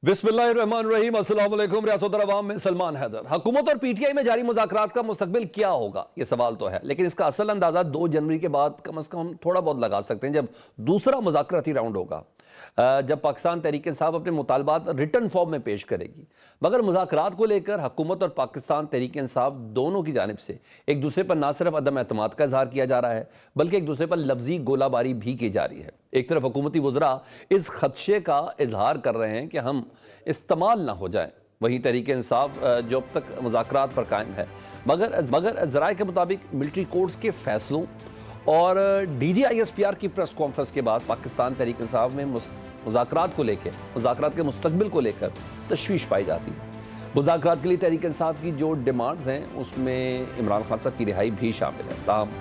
बिस्मिल्लाहिर्रहमानिर्रहीम। अस्सलाम वालेकुम। रियासत अवाम में सलमान हैदर। हुकूमत और पीटीआई में जारी मुज़ाकरात का मुस्तकबिल क्या होगा, ये सवाल तो है, लेकिन इसका असल अंदाजा 2 जनवरी के बाद कम से कम हम थोड़ा बहुत लगा सकते हैं, जब दूसरा मुज़ाकराती राउंड होगा, जब पाकिस्तान तहरीक इंसाफ अपने मुतालबात रिटर्न फॉर्म में पेश करेगी। मगर मुज़ाकरात को लेकर हुकूमत और पाकिस्तान तहरीक इंसाफ दोनों की जानिब से एक दूसरे पर ना सिर्फ अदम एतमाद का इजहार किया जा रहा है, बल्कि एक दूसरे पर लफ्जी गोलाबारी भी की जा रही है। एक तरफ हुकूमती वज़रा इस खदशे का इजहार कर रहे हैं कि हम इस्तेमाल ना हो जाएं, वहीं तहरीक इंसाफ जो अब तक मुज़ाकरात पर कायम है, मगर ज़राए के मुताबिक मिलिट्री कोर्ट्स के फैसलों और DGISPR की प्रेस कॉन्फ्रेंस के बाद पाकिस्तान तहरीक इंसाफ में मुज़ाकरात को लेकर, मुज़ाकरात के मुस्तकबिल को लेकर तशवीश पाई जाती है। मुज़ाकरात के लिए तहरीक इंसाफ की जो डिमांड्स हैं उसमें इमरान खान साहब की रिहाई भी शामिल है। ताहम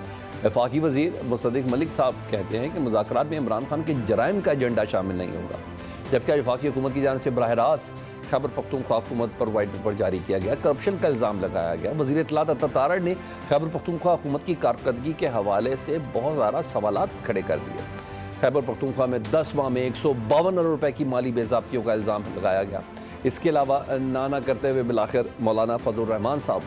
वफाकी वज़ीर मुसद्दिक़ मलिक साहब कहते हैं कि मुज़ाकरात में इमरान खान के जराइम का एजेंडा शामिल नहीं होगा, जबकि वफाकी हुकूमत की जानिब से बराह रास्त खैबर पख्तूनख्वा हुकूमत पर वाइट पेपर जारी किया गया, करप्शन का इल्ज़ाम लगाया गया। वज़ीर इत्तलात अता तारड़ ने खैबर पख्तूनख्वा हुकूमत की कारकर्दगी के हवाले से बहुत ज़्यादा सवालात खड़े कर दिए। खैबर पख्तूनख्वा में 10 माह में 152 अरब रुपए की माली बेज़ाब्तियों का इल्ज़ाम लगाया गया। इसके अलावा नाना करते हुए बिलाखिर मौलाना फजलुर रहमान साहब,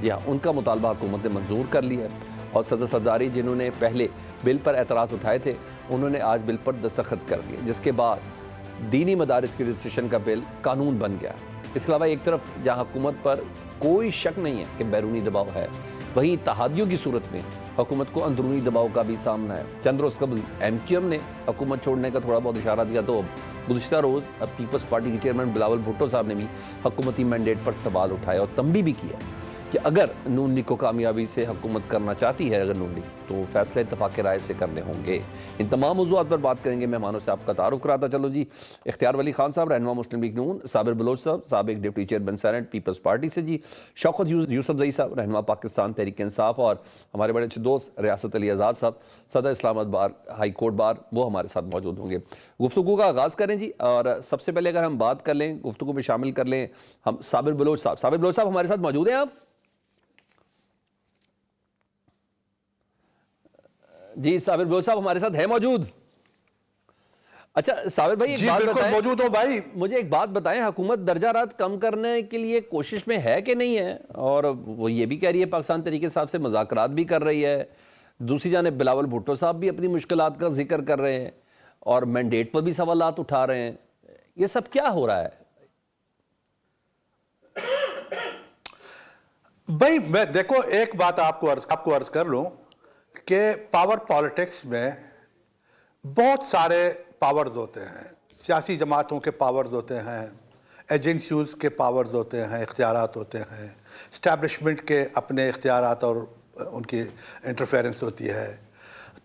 जी हाँ, उनका मुतालबा हुकूमत ने मंजूर कर लिया है, और सदर सरदारी जिन्होंने पहले बिल पर एतराज़ उठाए थे, उन्होंने आज बिल पर दस्तखत कर दिए, जिसके बाद दीनी मदारिस के रजिस्ट्रेशन का बिल कानून बन गया। इसके अलावा एक तरफ जहाँ हुकूमत पर कोई शक नहीं है कि बैरूनी दबाव है, वहीं इत्तेहादियों की सूरत में हुकूमत को अंदरूनी दबाव का भी सामना है। चंद रोज़ कबल MQM ने हुकूमत छोड़ने का थोड़ा बहुत इशारा दिया, तो गुज़िश्ता रोज़ पीपल्स पार्टी के चेयरमैन बिलावल भुट्टो साहब ने भी हुकूमती मैंडेट पर सवाल उठाए और तंबी भी किया कि अगर नून लीग को कामयाबी से हुकूमत करना चाहती है, अगर नून लीग, तो फैसले इत्तफाक़ राय से करने होंगे। इन तमाम मौज़ूआत पर बात करेंगे। मेहमानों से आपका तारुफ़ कराता चलो जी। इख्तियार वली खान साहब, रहनुमा मुस्लिम लीग नून, साबिर बलोच साहब, साबिक़ deputy chairman senate Peoples Party से जी, शौकत यूसुफज़ई साहब, रहनुमा पाकिस्तान तहरीक इंसाफ, और हमारे बड़े अच्छे दोस्त रियासत अली आज़ाद साहब, सदर इस्लामाबाद बार हाई कोर्ट बार, वो हमारे साथ मौजूद होंगे। गुफ्तगू का आगाज़ करें जी, और सबसे पहले अगर हम बात कर लें, गुफ्तगू में शामिल कर लें हम साबिर बलोच साहब। साबिर बलोच साहब हमारे साथ मौजूद हैं आप? जी, साबिर बलोच साहब हमारे साथ है मौजूद? अच्छा साबिर भाई, एक बात बताएं, मौजूद हो भाई। मुझे एक बात बताएं, हुकूमत दर्जा रात कम करने के लिए कोशिश में है कि नहीं है? और वो ये भी कह रही है पाकिस्तान तरीके हिसाब से मुज़ाकरात भी कर रही है, दूसरी जानिब बिलावल भुट्टो साहब भी अपनी मुश्किलात का जिक्र कर रहे हैं और मैंडेट पर भी सवालात उठा रहे हैं। ये सब क्या हो रहा है भाई? मैं देखो, एक बात आपको अर्ज कर लूं कि पावर पॉलिटिक्स में बहुत सारे पावर्स होते हैं। सियासी जमातों के पावर्स होते हैं, एजेंसीज़ के पावर्स होते हैं, इख्तियारात होते हैं, इस्टेब्लिशमेंट के अपने इख्तियारात और उनकी इंटरफेरेंस होती है।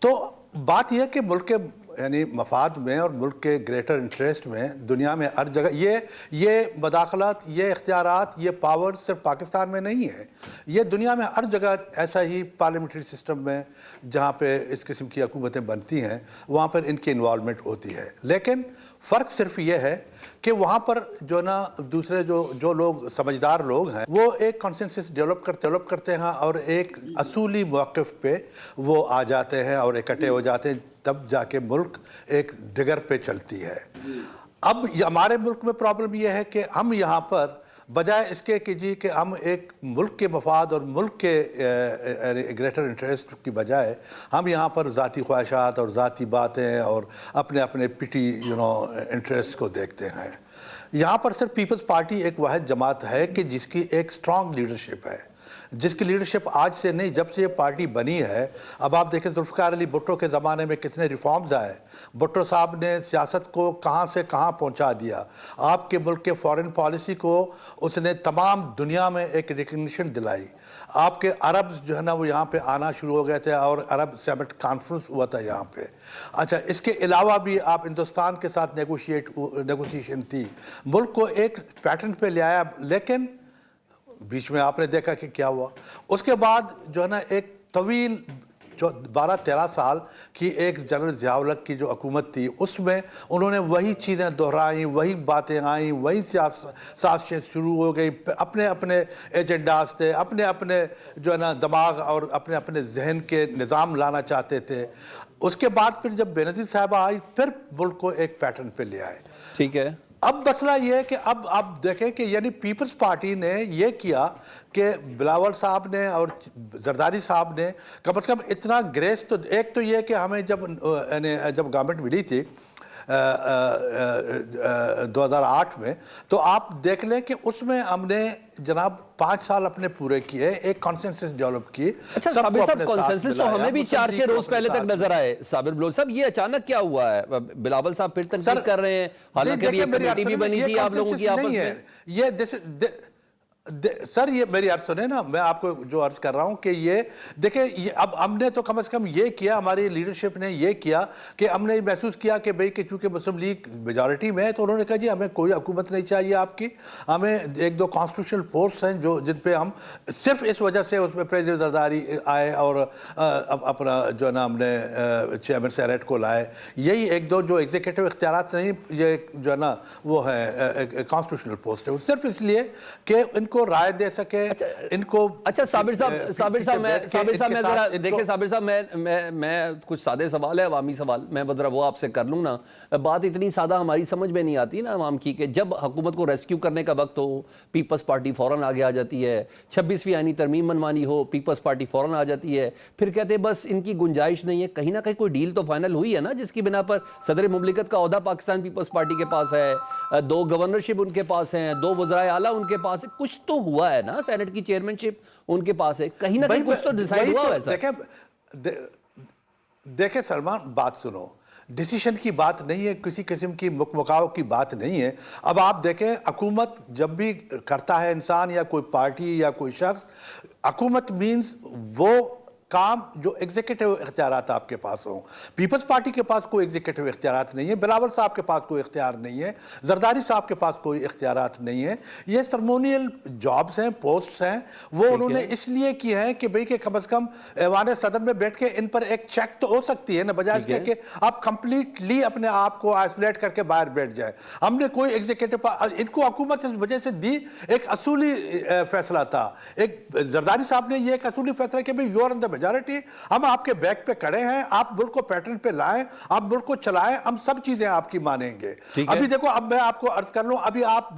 तो बात यह है कि मुल्क के यानी मफाद में और मुल्क के ग्रेटर इंटरेस्ट में दुनिया में हर जगह ये मदाखलत, ये इख्तियारात, ये पावर सिर्फ पाकिस्तान में नहीं है, ये दुनिया में हर जगह ऐसा ही पार्लियामेंट्री सिस्टम में जहाँ पे इस किस्म की हुकूमतें बनती हैं वहाँ पर इनकी इन्वॉल्वमेंट होती है। लेकिन फ़र्क सिर्फ ये है कि वहाँ पर जो ना दूसरे जो लोग समझदार लोग हैं वो एक कॉन्सेंसस डेवलप करते हैं और एक असूली मौक़िफ़ पे वो आ जाते हैं और इकट्ठे हो जाते हैं, तब जाके मुल्क एक डिगर पे चलती है। अब हमारे मुल्क में प्रॉब्लम यह है कि हम यहाँ पर बजाय इसके कि हम एक मुल्क के मफाद और मुल्क के ग्रेटर इंटरेस्ट की बजाय हम यहाँ पर ज़ाती ख्वाहिशात और ज़ाती बातें और अपने अपने पिटी इंटरेस्ट को देखते हैं। यहाँ पर सिर्फ पीपल्स पार्टी एक वाहिद जमात है कि जिसकी एक स्ट्रॉन्ग लीडरशिप है, जिसकी लीडरशिप आज से नहीं, जब से ये पार्टी बनी है। अब आप देखें जुल्फ़िकार अली भुट्टो के ज़माने में कितने रिफॉर्म्स आए, भुट्टो साहब ने सियासत को कहाँ से कहाँ पहुँचा दिया, आपके मुल्क के फॉरेन पॉलिसी को उसने तमाम दुनिया में एक रिकग्निशन दिलाई। आपके अरब्स जो है ना वो यहाँ पे आना शुरू हो गए थे और अरब समिट कॉन्फ्रेंस हुआ था यहाँ पे। अच्छा, इसके अलावा भी आप हिंदुस्तान के साथ नेगोशिएशन थी, मुल्क को एक पैटर्न पे ले आया। लेकिन बीच में आपने देखा कि क्या हुआ। उसके बाद जो है ना एक तवील जो 12-13 साल की एक जनरल ज़िया-उल-हक की जो हुकूमत थी उसमें उन्होंने वही चीज़ें दोहराई, वही बातें आई, वही साजिशें शुरू हो गई, अपने अपने एजेंडाज थे, अपने अपने जो है ना दिमाग और अपने अपने जहन के निज़ाम लाना चाहते थे। उसके बाद फिर जब बेनज़ीर साहबा आई फिर मुल्क को एक पैटर्न पे ले आए। ठीक है। اب مسئلہ یہ ہے کہ اب آپ دیکھیں کہ یعنی پیپلز پارٹی نے یہ کیا کہ بلاول صاحب نے اور زرداری صاحب نے کم از کم اتنا گریس تو ایک تو یہ کہ ہمیں جب گورنمنٹ ملی تھی 2008 میں تو آپ دیکھ لیں کہ اس میں ہم نے جناب 5 سال اپنے پورے کیے ایر کانسنسس ڈیولپ کی. اچھا صابر صاحب کانسنسس تو ہمیں بھی 4-6 روز پہلے تک نظر آئے. صابر بلوچ صاحب یہ اچانک کیا ہوا ہے؟ بلاول صاحب پھر تنقید کر رہے ہیں حالانکہ یہ کمیٹی بھی بنی تھی آپ لوگوں کی آپس میں. سر یہ میری عرض سنیں نا, میں آپ کو جو عرض کر رہا ہوں کہ یہ دیکھیں اب ہم نے تو کم از کم یہ کیا, ہماری لیڈرشپ نے یہ کیا کہ ہم نے محسوس کیا کہ بھئی کہ چونکہ مسلم لیگ میجارٹی میں ہے تو انہوں نے کہا جی ہمیں کوئی حکومت نہیں چاہیے آپ کی, ہمیں 1-2 کانسٹیٹیوشنل فورس ہیں جن پہ ہم صرف اس وجہ سے اس میں پریزیڈنٹ زرداری آئے اور اپنا جو ہے نا ہم نے چیئرمین سینیٹ کو لائے, یہی 1-2 جو ایگزیکٹو اختیارات نہیں, یہ جو ہے نا وہ ہے کانسٹیٹیوشنل پوسٹ ہے, صرف اس لیے کہ ان کو رائے دے سکے ان کو. اچھا صابر صاحب میں ذرا دیکھیں صابر صاحب میں کچھ سادے سوال ہے, عوامی سوال, میں ذرا وہ آپ سے کر لوں نا. بات اتنی سادہ ہماری سمجھ میں نہیں آتی نا عوام کی کہ جب حکومت کو ریسکیو کرنے کا وقت ہو پیپلز پارٹی فوراً آگے آ جاتی ہے, 26ویں آئینی ترمیم منوانی ہو پیپلز پارٹی فوراً آ جاتی ہے, پھر کہتے ہیں بس ان کی گنجائش نہیں ہے. کہیں نہ کہیں کوئی ڈیل تو فائنل ہوئی ہے نا جس کی بنا پر صدر مملکت کا عہدہ پاکستان پیپلز پارٹی کے پاس ہے, 2 گورنرشپ ان کے پاس ہیں, 2 وزرائے اعلیٰ ان کے پاس ہے, کچھ تو ہوا ہے نا, سینٹ کی چیئرمین شپ ان کے پاس ہے, کہیں نہ کہیں کچھ تو ڈیسائیڈ ہوا ہے. دیکھیں سلمان بات سنو, ڈیسیشن کی بات نہیں ہے, کسی قسم کی مکمکاؤ کی بات نہیں ہے. اب آپ دیکھیں حکومت جب بھی کرتا ہے انسان یا کوئی پارٹی یا کوئی شخص, حکومت مینز وہ کام جو ایگزیکٹو اختیارات آپ کے پاس ہوں. پیپلز پارٹی کے پاس کوئی ایگزیکٹو اختیارات نہیں ہے, بلاول صاحب کے پاس کوئی اختیار نہیں ہے, زرداری صاحب کے پاس کوئی اختیارات نہیں ہے. یہ سرمونیل جابز ہیں, پوسٹس ہیں, وہ انہوں نے اس لیے کی ہیں کہ بھئی کہ کم از کم ایوان صدر میں بیٹھ کے ان پر ایک چیک تو ہو سکتی ہے نا, بجائے اس کے کہ آپ کمپلیٹلی اپنے آپ کو آئسولیٹ کر کے باہر بیٹھ جائے. ہم نے کوئی ایگزیکٹو ان کو حکومت اس وجہ سے دی, ایک اصولی فیصلہ تھا. ایک زرداری صاحب نے یہ ایک اصولی فیصلہ کہ بھئی you are in the majority, ہم آپ کے بیک پہ کھڑے ہیں, آپ ملک کو پیٹرن پہ لائیں, آپ ملک کو چلائیں, ہم سب چیزیں آپ کی مانیں گے. ابھی دیکھو, اب میں آپ کو عرض کر لوں, ابھی آپ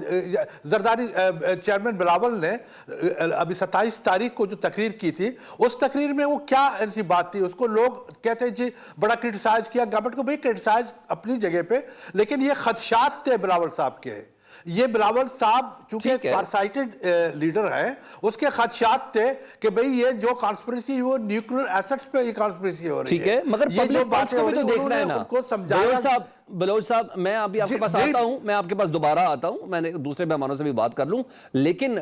زرداری چیئرمین بلاول نے ابھی 27 تاریخ کو جو تقریر کی تھی, اس تقریر میں وہ کیا ایسی بات تھی, اس کو لوگ کہتے ہیں جی بڑا کرٹیسائز کیا گورنمنٹ کو. بھئی کرٹیسائز اپنی جگہ پہ, لیکن یہ خدشات تھے بلاول صاحب کے. یہ بلاول صاحب چونکہ فار سائٹڈ لیڈر ہے, اس کے خدشات تھے کہ بھئی یہ جو کانسپریسی وہ نیوکلیر ایسٹس پہ یہ کانسپریسی ہو رہی ہے. مگر یہ جو باتیں ہو رہی ہیں انہوں نے ان کو سمجھایا. بلوچ صاحب میں ابھی آپ کے پاس آتا ہوں, میں آپ کے پاس دوبارہ آتا ہوں, میں نے دوسرے مہمانوں سے بھی بات کر لوں, لیکن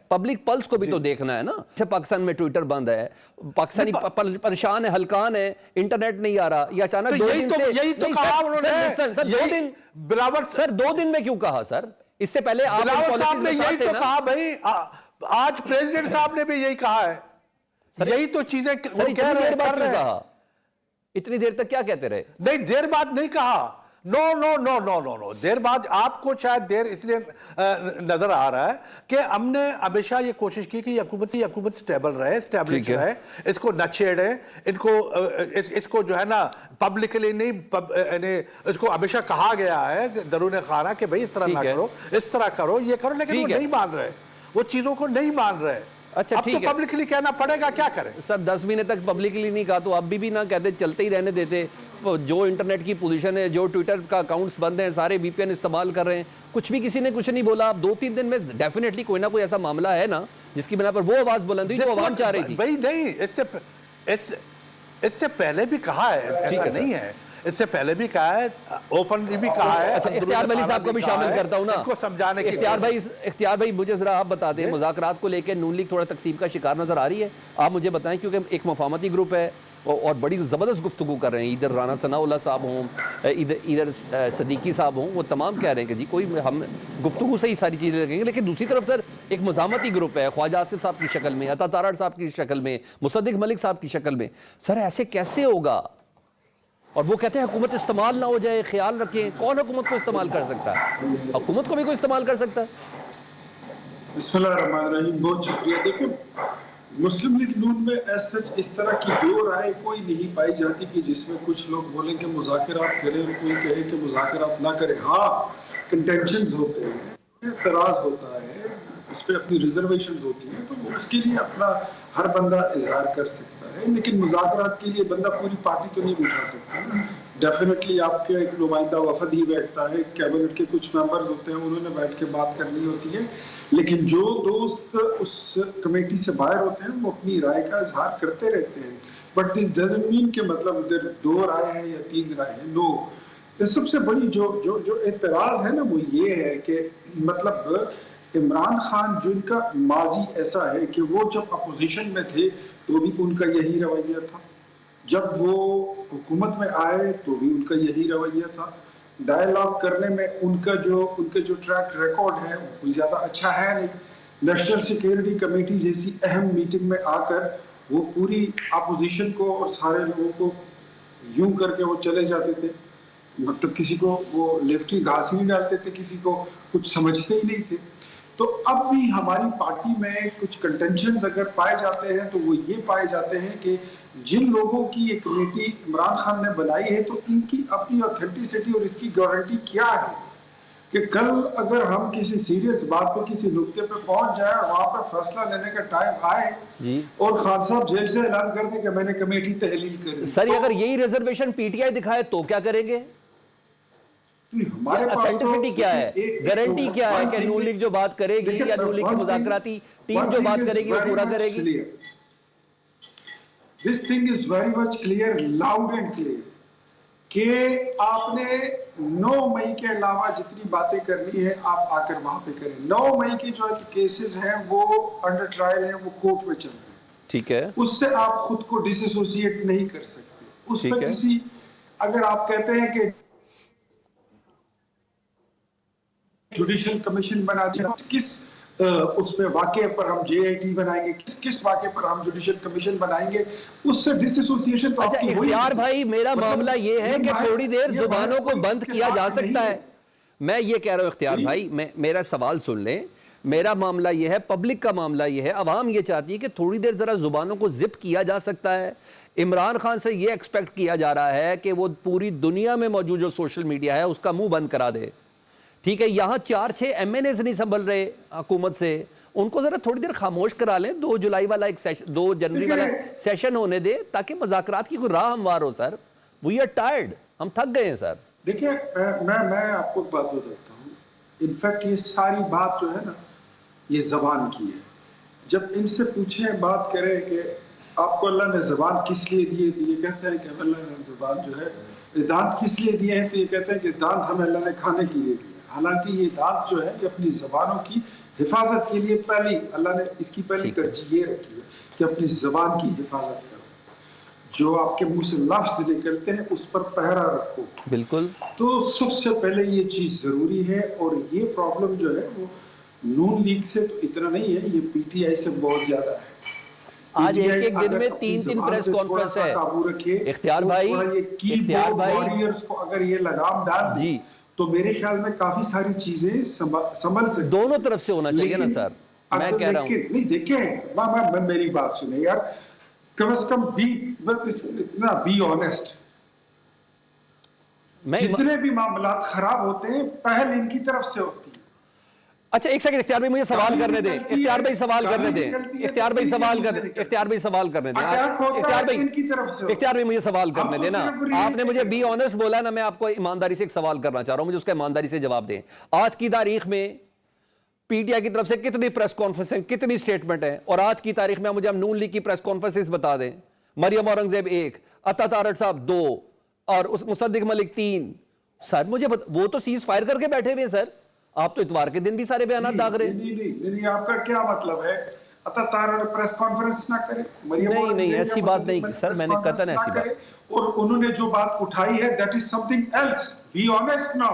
پبلک پلس کو بھی تو دیکھنا ہے نا. پاکستان میں ٹویٹر بند ہے, پاکستانی پریشان ہے, ہلکان ہے, انٹرنیٹ نہیں آ رہا, یہ اچانک 2 دن سے. یہی تو کہا انہوں نے بلاول سر, 2 دن میں کیوں کہا سر؟ اس سے پہلے آپ بلاول صاحب نے یہی تو کہا. بھائی آج پریزیڈنٹ صاحب نے بھی یہی کہا ہے, یہی تو چیزیں وہ کہہ رہے ہیں. اتنی دیر تک کیا کہتے رہے؟ نہیں, دیر بعد نہیں کہا. نو دیر بعد آپ کو شاید دیر اس لیے نظر آ رہا ہے کہ ہم نے ہمیشہ یہ کوشش کی کہ حکومت سٹیبل رہے, اسٹیبلش رہے, اس کو نہ چھیڑے, اس کو جو ہے نا پبلکلی نہیں, اس کو ہمیشہ کہا گیا ہے درون خانہ کہ بھئی اس طرح نہ کرو, اس طرح کرو, یہ کرو, لیکن وہ نہیں مان رہے, وہ چیزوں کو نہیں مان رہے. اچھا اب تو پبلکلی کہنا پڑے گا, کیا کریں سر. 10 مہینے تک پبلکلی نہیں کہا تو اب بھی نہ کہتے, چلتے ہی رہنے دیتے. جو انٹرنیٹ کی پوزیشن ہے, جو ٹویٹر کا اکاؤنٹس بند ہیں, سارے وی پی این استعمال کر رہے ہیں, کچھ بھی کسی نے کچھ نہیں بولا. اب 2-3 دن میں ڈیفینیٹلی کوئی نہ کوئی ایسا معاملہ ہے نا جس کی بنا پر وہ آواز بلند ہوئی جو عوام چاہ رہی تھی. بھائی نہیں, اس سے پہلے بھی کہا ہے, ایسا نہیں ہے, اس سے پہلے بھی کہا ہے, اوپنلی بھی کہا ہے. اچھا اختیار بھائی صاحب کو بھی شامل کرتا ہوں نا ان کو سمجھانے کی. اختیار بھائی مجھے ذرا آپ بتا دیں, مذاکرات کو لے کے نون لیگ تھوڑا تقسیم کا شکار نظر آ رہی ہے, آپ مجھے بتائیں, کیونکہ ایک مفاہمتی گروپ ہے اور بڑی زبردست گفتگو کر رہے ہیں. ادھر رانا ثناء اللہ صاحب ہوں, ادھر صدیقی صاحب ہوں, وہ تمام کہہ رہے ہیں کہ جی کوئی ہم گفتگو سے ہی ساری چیزیں لگیں گے. لیکن دوسری طرف سر ایک مزاحمتی گروپ ہے, خواجہ آصف صاحب کی شکل میں, عطا تارڑ صاحب کی شکل میں, مصدق ملک صاحب کی شکل میں. سر ایسے کیسے ہوگا؟ اور وہ کہتے ہیں حکومت استعمال نہ ہو جائے, خیال رکھیں. کون حکومت کو استعمال کر سکتا ہے؟ حکومت کو بھی کوئی استعمال کر سکتا ہے؟ بسم اللہ الرحمن الرحیم. بہت شکریہ. دیکھیں مسلم لیگ نون میں اس طرح کی 2 رائے کوئی نہیں پائی جاتی کہ جس میں کچھ لوگ بولیں کہ مذاکرات کریں اور کوئی کہے کہ مذاکرات نہ کریں. ہاں کنٹینشنز ہوتے ہیں, اعتراض ہوتا ہے, اس پہ اپنی ریزرویشنز ہوتی ہیں, تو اس کے لیے اپنا ہر بندہ اظہار کر سکتا ہے. لیکن مذاکرات کے لیے بندہ پوری پارٹی تو نہیں بٹھا سکتا. ڈیفینیٹلی آپ کے ایک نمائندہ وفد ہی بیٹھتا ہے, کیبنٹ کے کچھ ممبرز ہوتے ہیں, انہوں نے بیٹھ کے بات کرنی ہوتی ہے. لیکن جو دوست اس کمیٹی سے باہر ہوتے ہیں وہ اپنی رائے کا اظہار کرتے رہتے ہیں. بٹ دس ڈزنٹ مین کہ مطلب ادھر 2 رائے ہیں یا 3 رائے ہیں. نو, سب سے بڑی جو اعتراض ہے نا وہ یہ ہے کہ مطلب عمران خان جو ان کا ماضی ایسا ہے کہ وہ جب اپوزیشن میں تھے تو بھی ان کا یہی رویہ تھا, جب وہ حکومت میں آئے تو بھی ان کا یہی رویہ تھا. ڈائیلاگ کرنے میں ان کا جو ٹریک ریکارڈ ہے وہ زیادہ اچھا ہے نہیں. نیشنل سیکیورٹی کمیٹی جیسی اہم میٹنگ میں آ کر وہ پوری اپوزیشن کو اور سارے لوگوں کو یوں کر کے وہ چلے جاتے تھے, مطلب کسی کو وہ لیفٹی گھاس نہیں ڈالتے تھے, کسی کو کچھ سمجھتے ہی نہیں تھے. تو اب بھی ہماری پارٹی میں کچھ کنٹینشنز اگر پائے جاتے ہیں تو وہ یہ پائے جاتے ہیں کہ جن لوگوں کی یہ کمیٹی عمران خان نے بنائی ہے تو ان کی اپنی اوتھینٹسٹی اور اس کی گارنٹی کیا ہے کہ کل اگر ہم کسی سیریس بات پہ کسی نقطے پہ پہنچ جائے اور وہاں پہ فیصلہ لینے کا ٹائم آئے اور خان صاحب جیل سے اعلان کر دیں کہ میں نے کمیٹی تحلیل کری. سر اگر یہی ریزرویشن پی ٹی آئی دکھائے تو کیا کریں گے؟ اتھینٹسٹی کیا ہے, گارنٹی کیا ہے کہ نون لیگ جو بات کرے گی یا نون لیگ کی مذاکراتی ٹیم جو بات کرے گی وہ پورا کرے گی؟ This thing is very much clear, loud and clear کہ آپ نے 9 مئی کے علاوہ جتنی باتیں کرنی ہے آپ آ کر وہاں پہ کریں. 9 مئی کی جو کیسز ہیں وہ انڈر ٹرائل ہیں, وہ کورٹ میں چل رہے ہیں. ٹھیک ہے, اس سے آپ خود کو ڈس ایسوسیٹ نہیں کر سکتے. اس پہ کسی اگر آپ کہتے ہیں کہ جوڈیشل کمیشن بنا دیا, کس اس میں واقعے پر ہم جے آئی ٹی بنائیں گے, کس واقعے پر ہم جوڈیشل کمیشن بنائیں گے, اس سے ڈس ایسوسیشن تو اچھا اختیار بھائی میرا معاملہ یہ ہے کہ تھوڑی دیر زبانوں کو بند کیا جا سکتا ہے. میں یہ کہہ رہا ہوں اختیار بھائی, میرا سوال سن لیں. میرا معاملہ یہ ہے, پبلک کا معاملہ یہ ہے, عوام یہ چاہتی ہے کہ تھوڑی دیر ذرا زبانوں کو زپ کیا جا سکتا ہے. عمران خان سے یہ ایکسپیکٹ کیا جا رہا ہے کہ وہ پوری دنیا میں موجود جو سوشل میڈیا ہے اس کا منہ بند کرا دے. ٹھیک ہے, یہاں 4-6 ایم این ایز نہیں سنبھل رہے حکومت سے, ان کو ذرا تھوڑی دیر خاموش کرا لیں. 2 جولائی والا ایک سیشن, 2 جنوری والا سیشن ہونے دے تاکہ مذاکرات کی کوئی راہ ہموار ہو. سر وی آر ٹائرڈ, ہم تھک گئے ہیں سر. دیکھیں میں آپ کو بات بتاتا ہوں. انفیکٹ یہ ساری بات جو ہے نا یہ زبان کی ہے. جب ان سے پوچھیں بات کریں کہ آپ کو اللہ نے زبان کس لیے دی ہے, تو یہ کہتے ہیں کہ اللہ نے زبان جو ہے, دانت کس لیے دیے ہیں, تو یہ کہتے ہیں کہ دانت ہمیں اللہ نے کھانے کے لیے دیے. حالانکہ یہ دانت جو ہے یہ اپنی زبانوں کی حفاظت کے لیے پہلی اللہ نے اس کی پہلی ترجیح یہ رکھی ہے کہ اپنی زبان کی حفاظت کرو. جو آپ کے منہ سے لفظ نکلتے ہیں اس پر پہرا رکھو. بالکل, تو سب سے پہلے یہ چیز ضروری ہے. اور یہ پرابلم جو ہے وہ نون لیگ سے تو اتنا نہیں ہے, یہ پی ٹی آئی سے بہت زیادہ ہے. آج ایک دن میں 3 پریس کانفرنس ہے. اختیار بھائی کو اگر یہ لگام ڈال دیں تو میرے خیال میں کافی ساری چیزیں سنبھل سکتی. دونوں طرف سے ہونا چاہیے نا سر, میں کہہ رہا ہوں. نہیں دیکھیں میری بات سنیں یار, کم از کم بی آنیسٹ. جتنے بھی معاملات خراب ہوتے ہیں پہل ان کی طرف سے ہوتی ہے. اچھا ایک سیکنڈ اختیار بھائی مجھے سوال کرنے دیں. اختیار بھائی سوال کرنے دیں. اختیار بھائی سوال کرنے دیں. اختیار بھائی سوال کرنے دیں. اختیار بھائی مجھے سوال کرنے دیں نا. آپ نے مجھے بی آنیسٹ بولا نا, میں آپ کو ایمانداری سے ایک سوال کرنا چاہ رہا ہوں, مجھے اس کا ایمانداری سے جواب دیں. آج کی تاریخ میں پی ٹی آئی کی طرف سے کتنی پریس کانفرنس ہیں, کتنی سٹیٹمنٹ ہیں, اور آج کی تاریخ میں مجھے ہم نون لیگ کی پریس کانفرنسز بتا دیں. مریم اورنگزیب 1, عطا تارڑ صاحب 2 اور مصدق ملک 3. سر مجھے وہ تو سیز فائر کر کے بیٹھے ہوئے ہیں. سر آپ تو اتوار کے دن بھی سارے بیانات داغ رہے ہیں. نہیں, آپ کا کیا مطلب ہے عطا تارڑ پریس کانفرنس نہ کرے؟ نہیں ایسی بات نہیں سر, میں نے قطعاً ایسی بات. اور انہوں نے جو بات اٹھائی ہے that is something else. Be honest now.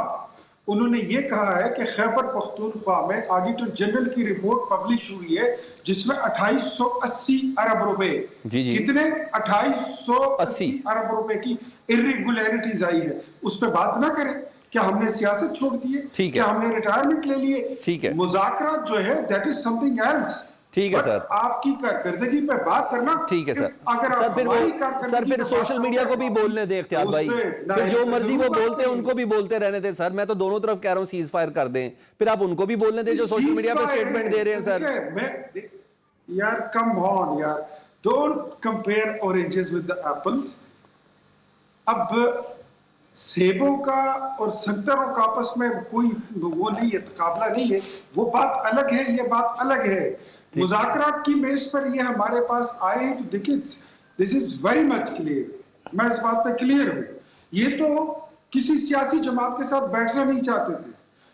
انہوں نے یہ کہا ہے کہ خیبر پختونخوا میں آڈیٹر جنرل کی رپورٹ پبلش ہوئی ہے جس میں 2880 ارب روپے, کتنے 2880 ارب روپے کی irregularities آئی ہے. اس پہ بات نہ کریں. کیا ہم نے سیاست چھوڑ دی ہے؟ کیا ہم نے ریٹائرمنٹ لے لیے؟ مذاکرات جو ہے that is something else. ٹھیک ہے But سر. آپ کی کارکردگی پہ بات کرنا. ٹھیک ہے سر. اگر سر آپ پھر ہماری وہ کارکردگی سر پھر پہ بات سوشل میڈیا کو بھی بولنے دیں اختیار بھائی, پھر جو مرضی وہ بولتے ہیں ان کو بھی بولتے رہنے دیں سر. میں تو دونوں طرف کہہ رہا ہوں سیز فائر کر دیں, پھر آپ ان کو بھی بولنے دیں جو سوشل میڈیا پہ اسٹیٹمنٹ دے رہے ہیں سر. یار کم آن یار, don't compare oranges with the apples. اب سیبوں کا اور سنتروں کا آپس میں کوئی وہ نہیں ہے, تقابلہ نہیں ہے, وہ بات الگ ہے, یہ بات الگ ہے. مذاکرات کی میز پر یہ ہمارے پاس آئے تو دیکھیں, دس از ویری مچ کلیئر, میں اس بات پہ کلیئر ہوں. یہ تو کسی سیاسی جماعت کے ساتھ بیٹھنا نہیں چاہتے تھے,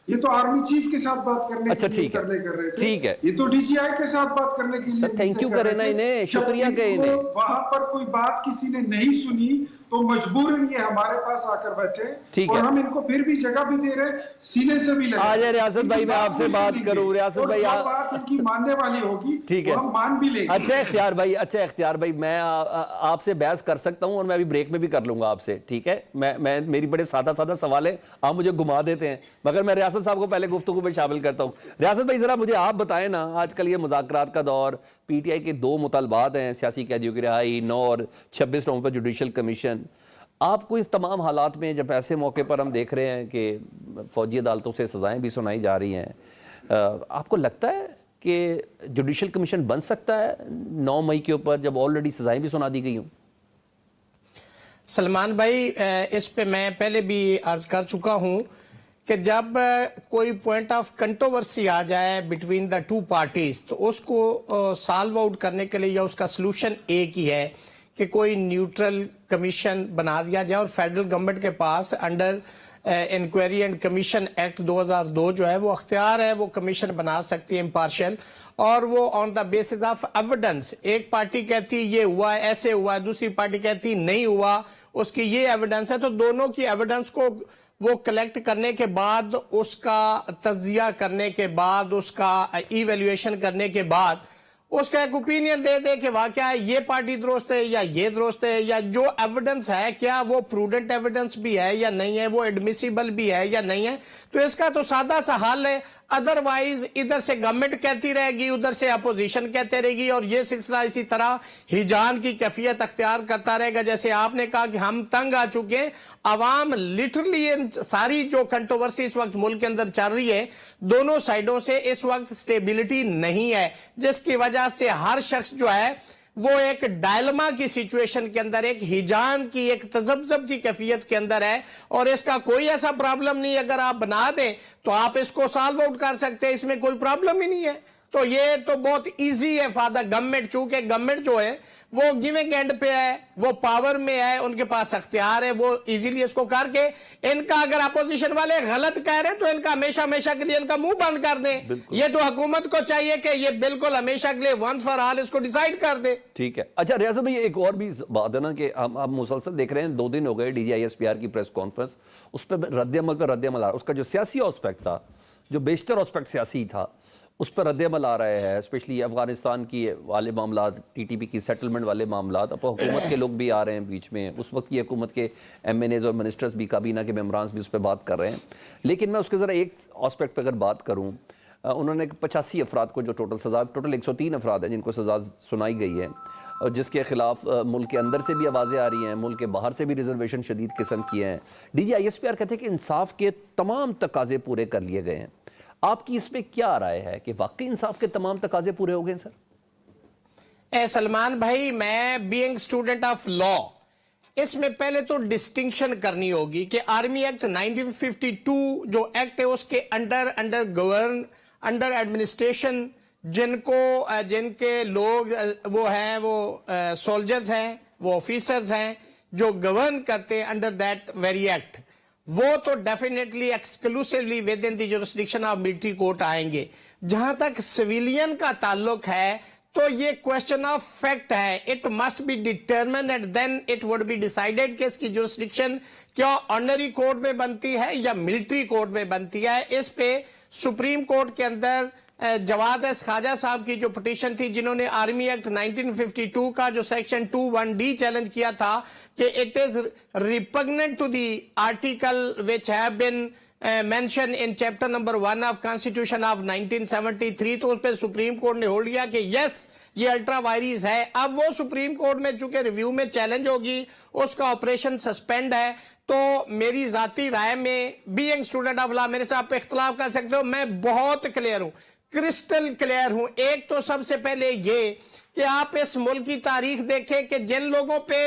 یہ تو آرمی چیف کے ساتھ بات کرنے کے لیے کر رہے تھے, یہ تو ڈی جی آئی کے ساتھ بات کرنے کے لیے تھینک یو کرے نا انہیں, شکریہ کہے انہیں. وہاں پر کوئی بات کسی نے نہیں سنی تو مجبوراً یہ ہمارے پاس آ کر بیٹھے, اور ہم ان کو پھر بھی جگہ بھی دے رہے, سینے سے بھی لگے. آج ریاست بھائی میں آپ سے بات کروں, ریاست بھائی جو بات ان کی ماننے والی ہوگی وہ ہم مان بھی لیں گے. اچھا اختیار بھائی میں آپ سے بحث کر سکتا ہوں, اور میں ابھی بریک میں بھی کر لوں گا آپ سے, ٹھیک ہے. میں میری بڑے سادہ سوال ہے, آپ مجھے گھما دیتے ہیں, مگر میں ریاست صاحب کو پہلے گفتگو میں شامل کرتا ہوں. ریاست بھائی ذرا مجھے آپ بتائیں نا, آج کل یہ مذاکرات کا دور, پی ٹی آئی کے 2 مطالبات ہیں, سیاسی قیدیوں کی رہائی 9 اور 26 نومبر جوڈیشل کمیشن. آپ کو اس تمام حالات میں جب ایسے موقع پر ہم دیکھ رہے ہیں کہ فوجی عدالتوں سے سزائیں بھی سنائی جا رہی ہیں, آپ کو لگتا ہے کہ جوڈیشل کمیشن بن سکتا ہے 9 مئی کے اوپر جب آلریڈی سزائیں بھی سنا دی گئی ہوں؟ سلمان بھائی, اس پہ میں پہلے بھی عرض کر چکا ہوں کہ جب کوئی پوائنٹ آف کنٹروورسی آ جائے بٹوین دا 2 پارٹیز تو اس کو سالو آؤٹ کرنے کے لیے یا اس کا سلوشن ایک ہی ہے کہ کوئی نیوٹرل کمیشن بنا دیا جائے, اور فیڈرل گورنمنٹ کے پاس under inquiry and commission act 2002 جو ہے وہ اختیار ہے, وہ کمیشن بنا سکتی ہے امپارشل, اور وہ آن دا بیسس آف ایویڈنس, ایک پارٹی کہتی یہ ہوا ہے, ایسے ہوا ہے, دوسری پارٹی کہتی نہیں ہوا, اس کی یہ ایویڈنس ہے, تو دونوں کی ایویڈنس کو وہ کلیکٹ کرنے کے بعد, اس کا تجزیہ کرنے کے بعد, اس کا ایویلیویشن کرنے کے بعد اس کا ایک اوپینین دے دے کہ واقعہ یہ پارٹی درست ہے یا یہ درست ہے, یا جو ایویڈنس ہے کیا وہ پروڈنٹ ایویڈنس بھی ہے یا نہیں ہے, وہ ایڈمیسیبل بھی ہے یا نہیں ہے. تو اس کا تو سادہ سا حل ہے, ادروائز ادھر سے گورنمنٹ کہتی رہے گی, ادھر سے اپوزیشن کہتے رہے گی, اور یہ سلسلہ اسی طرح ہیجان کی کیفیت اختیار کرتا رہے گا. جیسے آپ نے کہا کہ ہم تنگ آ چکے ہیں, عوام لٹرلی ساری جو کنٹروورسی اس وقت ملک کے اندر چل رہی ہے دونوں سائیڈوں سے, اس وقت سٹیبلٹی نہیں ہے, جس کی وجہ سے ہر شخص جو ہے وہ ایک ڈائلما کی سچویشن کے اندر, ایک ہیجان کی, ایک تذبذب کی کیفیت کے اندر ہے. اور اس کا کوئی ایسا پرابلم نہیں, اگر آپ بنا دیں تو آپ اس کو سالو آؤٹ کر سکتے ہیں, اس میں کوئی پرابلم ہی نہیں ہے. تو یہ تو بہت ایزی ہے فار دا گورنمنٹ, چونکہ گورنمنٹ جو ہے وہ گیونگ اینڈ پہ ہے, وہ پاور میں ہے, ان کے پاس اختیار ہے, وہ ایزیلی اس کو کر کے, ان کا اگر اپوزیشن والے غلط کہہ رہے تو ان کا ہمیشہ کے لیے ان کا منہ بند کر دیں. یہ تو حکومت کو چاہیے کہ یہ بالکل ہمیشہ کے لیے ونس فار آل اس کو ڈیسائیڈ کر دے. ٹھیک ہے. اچھا ریاض بھائی ایک اور بھی بات ہے نا کہ ہم مسلسل دیکھ رہے ہیں, 2 دن ہو گئے D G I S P R کی پریس کانفرنس, اس پہ رد عمل آ رہا, اس کا جو سیاسی آسپیکٹ تھا, جو بیشتر آسپیکٹ سیاسی تھا, اس پر رد عمل آ رہے ہیں, اسپیشلی افغانستان کی والے معاملات, ٹی ٹی پی کی سیٹلمنٹ والے معاملات. اب حکومت کے لوگ بھی آ رہے ہیں بیچ میں, اس وقت کی حکومت کے ایم این ایز اور منسٹرز بھی, کابینہ کے ممبران بھی اس پہ بات کر رہے ہیں. لیکن میں اس کے ذرا ایک آسپیکٹ پہ اگر بات کروں, انہوں نے 85 افراد کو جو ٹوٹل 103 افراد ہیں جن کو سزا سنائی گئی ہے, اور جس کے خلاف ملک کے اندر سے بھی آوازیں آ رہی ہیں, ملک کے باہر سے بھی ریزرویشن شدید قسم کی ہیں. D G I S P R کہتے ہیں کہ انصاف کے تمام تقاضے پورے کر لیے گئے ہیں. آپ کی اس میں کیا رائے ہے کہ واقعی انصاف کے تمام تقاضے پورے ہو گئے ہیں سر؟ سلمان بھائی, میں بینگ اسٹوڈنٹ آف لا, اس میں پہلے تو ڈسٹنکشن کرنی ہوگی کہ آرمی ایکٹ 1952 جو ایکٹ ہے اس کے انڈر ایڈمنسٹریشن جن کے لوگ وہ ہیں, وہ سولجرز ہیں, وہ آفیسرز ہیں جو گورن کرتے ہیں انڈر دیٹ ویری ایکٹ, وہ تو definitely exclusively with in the jurisdiction of military court آئیں گے. جہاں تک سویلین کا تعلق ہے تو یہ کوشچن آف فیکٹ ہے, it must be determined and then it would be decided کہ اس کی جورسڈکشن کیا آنرری کورٹ میں بنتی ہے یا ملٹری کورٹ میں بنتی ہے. اس پہ سپریم کورٹ کے اندر جواد ایس خواجہ صاحب کی جو پٹیشن تھی, جنہوں نے آرمی ایکٹ 1952 کا جو سیکشن 21D چیلنج کیا تھا کہ it is repugnant to the article which have been mentioned in chapter number 1 of constitution of 1973, तो उस पर सुप्रीम कोर्ट ने होल्ड किया कि यस ये अल्ट्रा वायरस है। अब वो सुप्रीम कोर्ट में चूंकि रिव्यू में चैलेंज होगी, उसका ऑपरेशन सस्पेंड है, तो मेरी जाती राय में, बीइंग स्टूडेंट ऑफ लॉ, मेरे से आप इख्तलाफ कर सकते हो, मैं बहुत क्लियर हूं, क्रिस्टल क्लियर हूं। एक तो सबसे पहले ये कि आप इस मुल्क की तारीख देखें कि जिन लोगों पे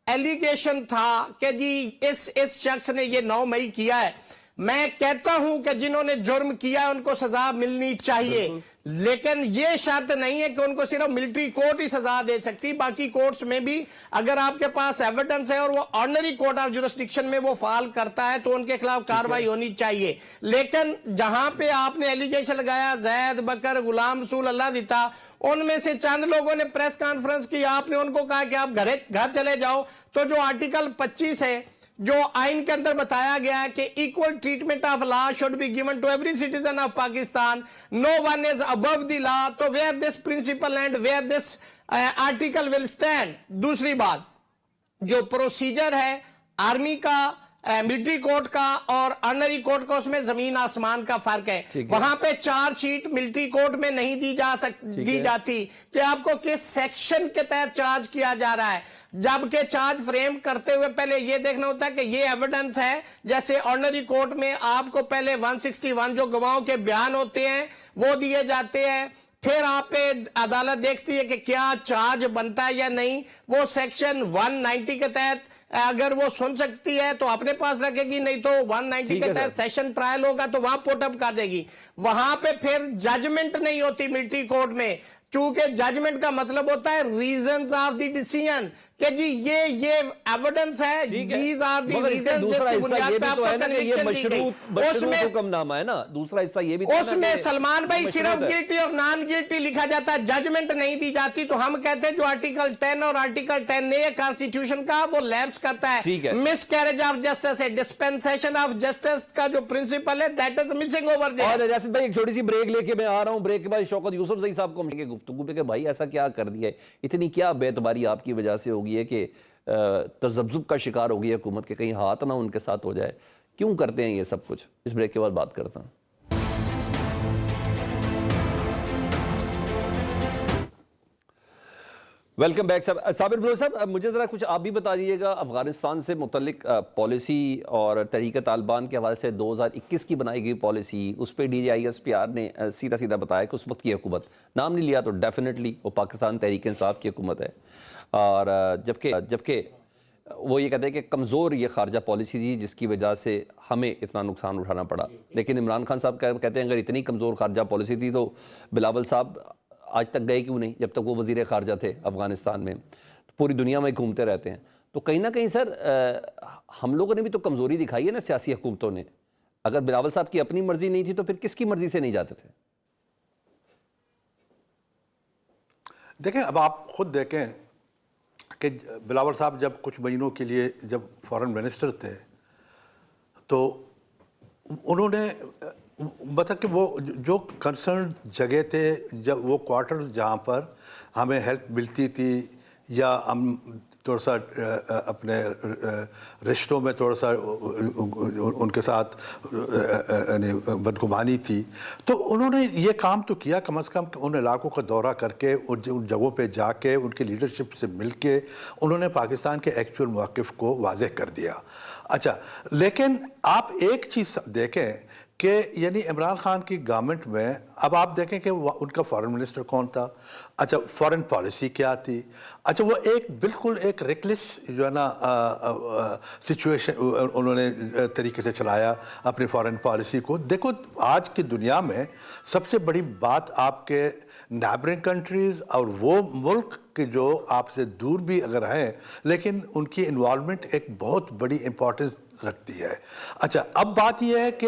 एलिगेशन था कि जी इस शख्स ने ये 9 मई किया है, मैं कहता हूं कि जिन्होंने जुर्म किया है उनको सजा मिलनी चाहिए, लेकिन ये शर्त नहीं है कि उनको सिर्फ मिलिट्री कोर्ट ही सजा दे सकती, बाकी कोर्ट्स में भी अगर आपके पास एविडेंस है और वो ऑर्डिनरी कोर्ट ऑफ जुरिस्डिक्शन में वो फाल करता है तो उनके खिलाफ कार्रवाई होनी चाहिए। लेकिन जहां पे आपने एलिगेशन लगाया जैद बकर गुलाम रसूल अल्लाह दिता, उनमें से चंद लोगों ने प्रेस कॉन्फ्रेंस की, आपने उनको कहा कि आप घर चले जाओ, तो जो आर्टिकल 25 है जो आइन के अंदर बताया गया है कि equal treatment of law should be given to every citizen of Pakistan, no one is above the law, तो where this principle and where this article will stand. दूसरी बात, जो प्रोसीजर है आर्मी का, मिलिट्री कोर्ट का और ऑर्डिनरी कोर्ट का, उसमें जमीन आसमान का फर्क है। वहां पे चार्जशीट मिलिट्री कोर्ट में नहीं दी जाती कि आपको किस सेक्शन के तहत चार्ज किया जा रहा है, जबकि चार्ज फ्रेम करते हुए पहले यह देखना होता है कि यह एविडेंस है। जैसे ऑर्डिनरी कोर्ट में आपको पहले 161 जो गवाहों के बयान होते हैं वो दिए जाते हैं, फिर आप पे अदालत देखती है कि क्या चार्ज बनता है या नहीं, वो सेक्शन 190 के तहत अगर वो सुन सकती है तो अपने पास रखेगी, नहीं तो 190 के तहत सेशन ट्रायल होगा तो वहां पुटअप कर देगी। वहां पे फिर जजमेंट नहीं होती मिलिट्री कोर्ट में, चूंकि जजमेंट का मतलब होता है रीजंस ऑफ द डिसीजन, कि जी ये एविडेंस है, दीज आर द रीजंस जिसकी बुनियाद पे आपको कन्विक्शन दी गई। उसमें हुक्मनामा है ना, दूसरा हिस्सा ये भी तो उसमें सलमान भाई सिर्फ गिल्टी और नॉन गिल्टी लिखा जाता है, जजमेंट नहीं दी जाती। तो हम कहते हैं जो आर्टिकल 10 और आर्टिकल 10 ए कॉन्स्टिट्यूशन का वो लैप्स करता है। मिस कैरेज ऑफ जस्टिस है, डिस्पेंसेशन ऑफ जस्टिस का जो प्रिंसिपल है that is missing over there. और यासिन भाई एक छोटी सी ब्रेक लेके मैं आ रहा हूं, ब्रेक के बाद शौकत यूसुफजई साहब को मिलेंगे गुफ्तगू पे कि भाई ऐसा क्या कर दिया है, इतनी क्या बेतबारी आपकी वजह से होगी है कि तजब्जुब का शिकार होगी हुकूमत के, कहीं हाथ ना उनके साथ हो जाए, क्यों करते हैं ये सब कुछ। इस ब्रेक के बाद बात करता हूं। वेलकम बैक साबिर बलोच साहब, मुझे ज़रा कुछ आप भी बता दीजिएगा अफगानिस्तान से मुतल्लिक पॉलिसी और तहरीक तालिबान के हवाले से 2021 की बनाई गई पॉलिसी, उस पर DGISPR ने सीधा सीधा बताया कि उस वक्त की हुकूमत, नाम नहीं लिया तो डेफिनेटली वो पाकिस्तान तहरीक इंसाफ की हुकूमत है, और जबकि वो ये कहते हैं कि कमज़ोर ये खारजा पॉलिसी थी जिसकी वजह से हमें इतना नुकसान उठाना पड़ा। लेकिन इमरान खान साहब कहते हैं अगर इतनी कमज़ोर खारजा पॉलिसी थी तो बिलावल साहब आज तक गए क्यों नहीं, जब तक वो वज़ीर ख़ारजा थे अफ़गानिस्तान में, तो पूरी दुनिया में घूमते रहते हैं। तो कहीं ना कहीं सर हम लोगों ने भी तो कमज़ोरी दिखाई है ना सियासी हुकूमतों ने। अगर बिलावल साहब की अपनी मर्ज़ी नहीं थी तो फिर किसकी मर्ज़ी से नहीं जाते थे? देखें, अब आप खुद देखें कि बिलावल साहब जब कुछ महीनों के लिए जब फॉरेन मिनिस्टर थे तो उन्होंने मतलब कि वो जो कंसर्न जगह थे, जब वो क्वार्टर्स जहाँ पर हमें हेल्प मिलती थी या हम थोड़ा सा अपने रिश्तों में थोड़ा सा उनके साथ बदगुमानी थी, तो उन्होंने ये काम तो किया कम से कम उन इलाकों का दौरा करके उन जगहों पे जाके उनकी लीडरशिप से मिलके उन्होंने पाकिस्तान के एक्चुअल मौक़िफ़ को वाज़ेह कर दिया। अच्छा, लेकिन आप एक चीज़ देखें कि यानी इमरान खान की गवर्नमेंट में अब आप देखें कि उनका फॉरेन मिनिस्टर कौन था, अच्छा फॉरेन पॉलिसी क्या थी, अच्छा वो एक बिल्कुल एक रेकलेस जो है ना सिचुएशन उन्होंने तरीके से चलाया अपनी फॉरेन पॉलिसी को। देखो आज की दुनिया में सबसे बड़ी बात आपके नेबरिंग कंट्रीज़ और वो मुल्क कि जो आपसे दूर भी अगर हैं लेकिन उनकी इन्वॉल्वमेंट एक बहुत बड़ी इंपॉर्टेंस रखती है। अच्छा, अब बात यह है कि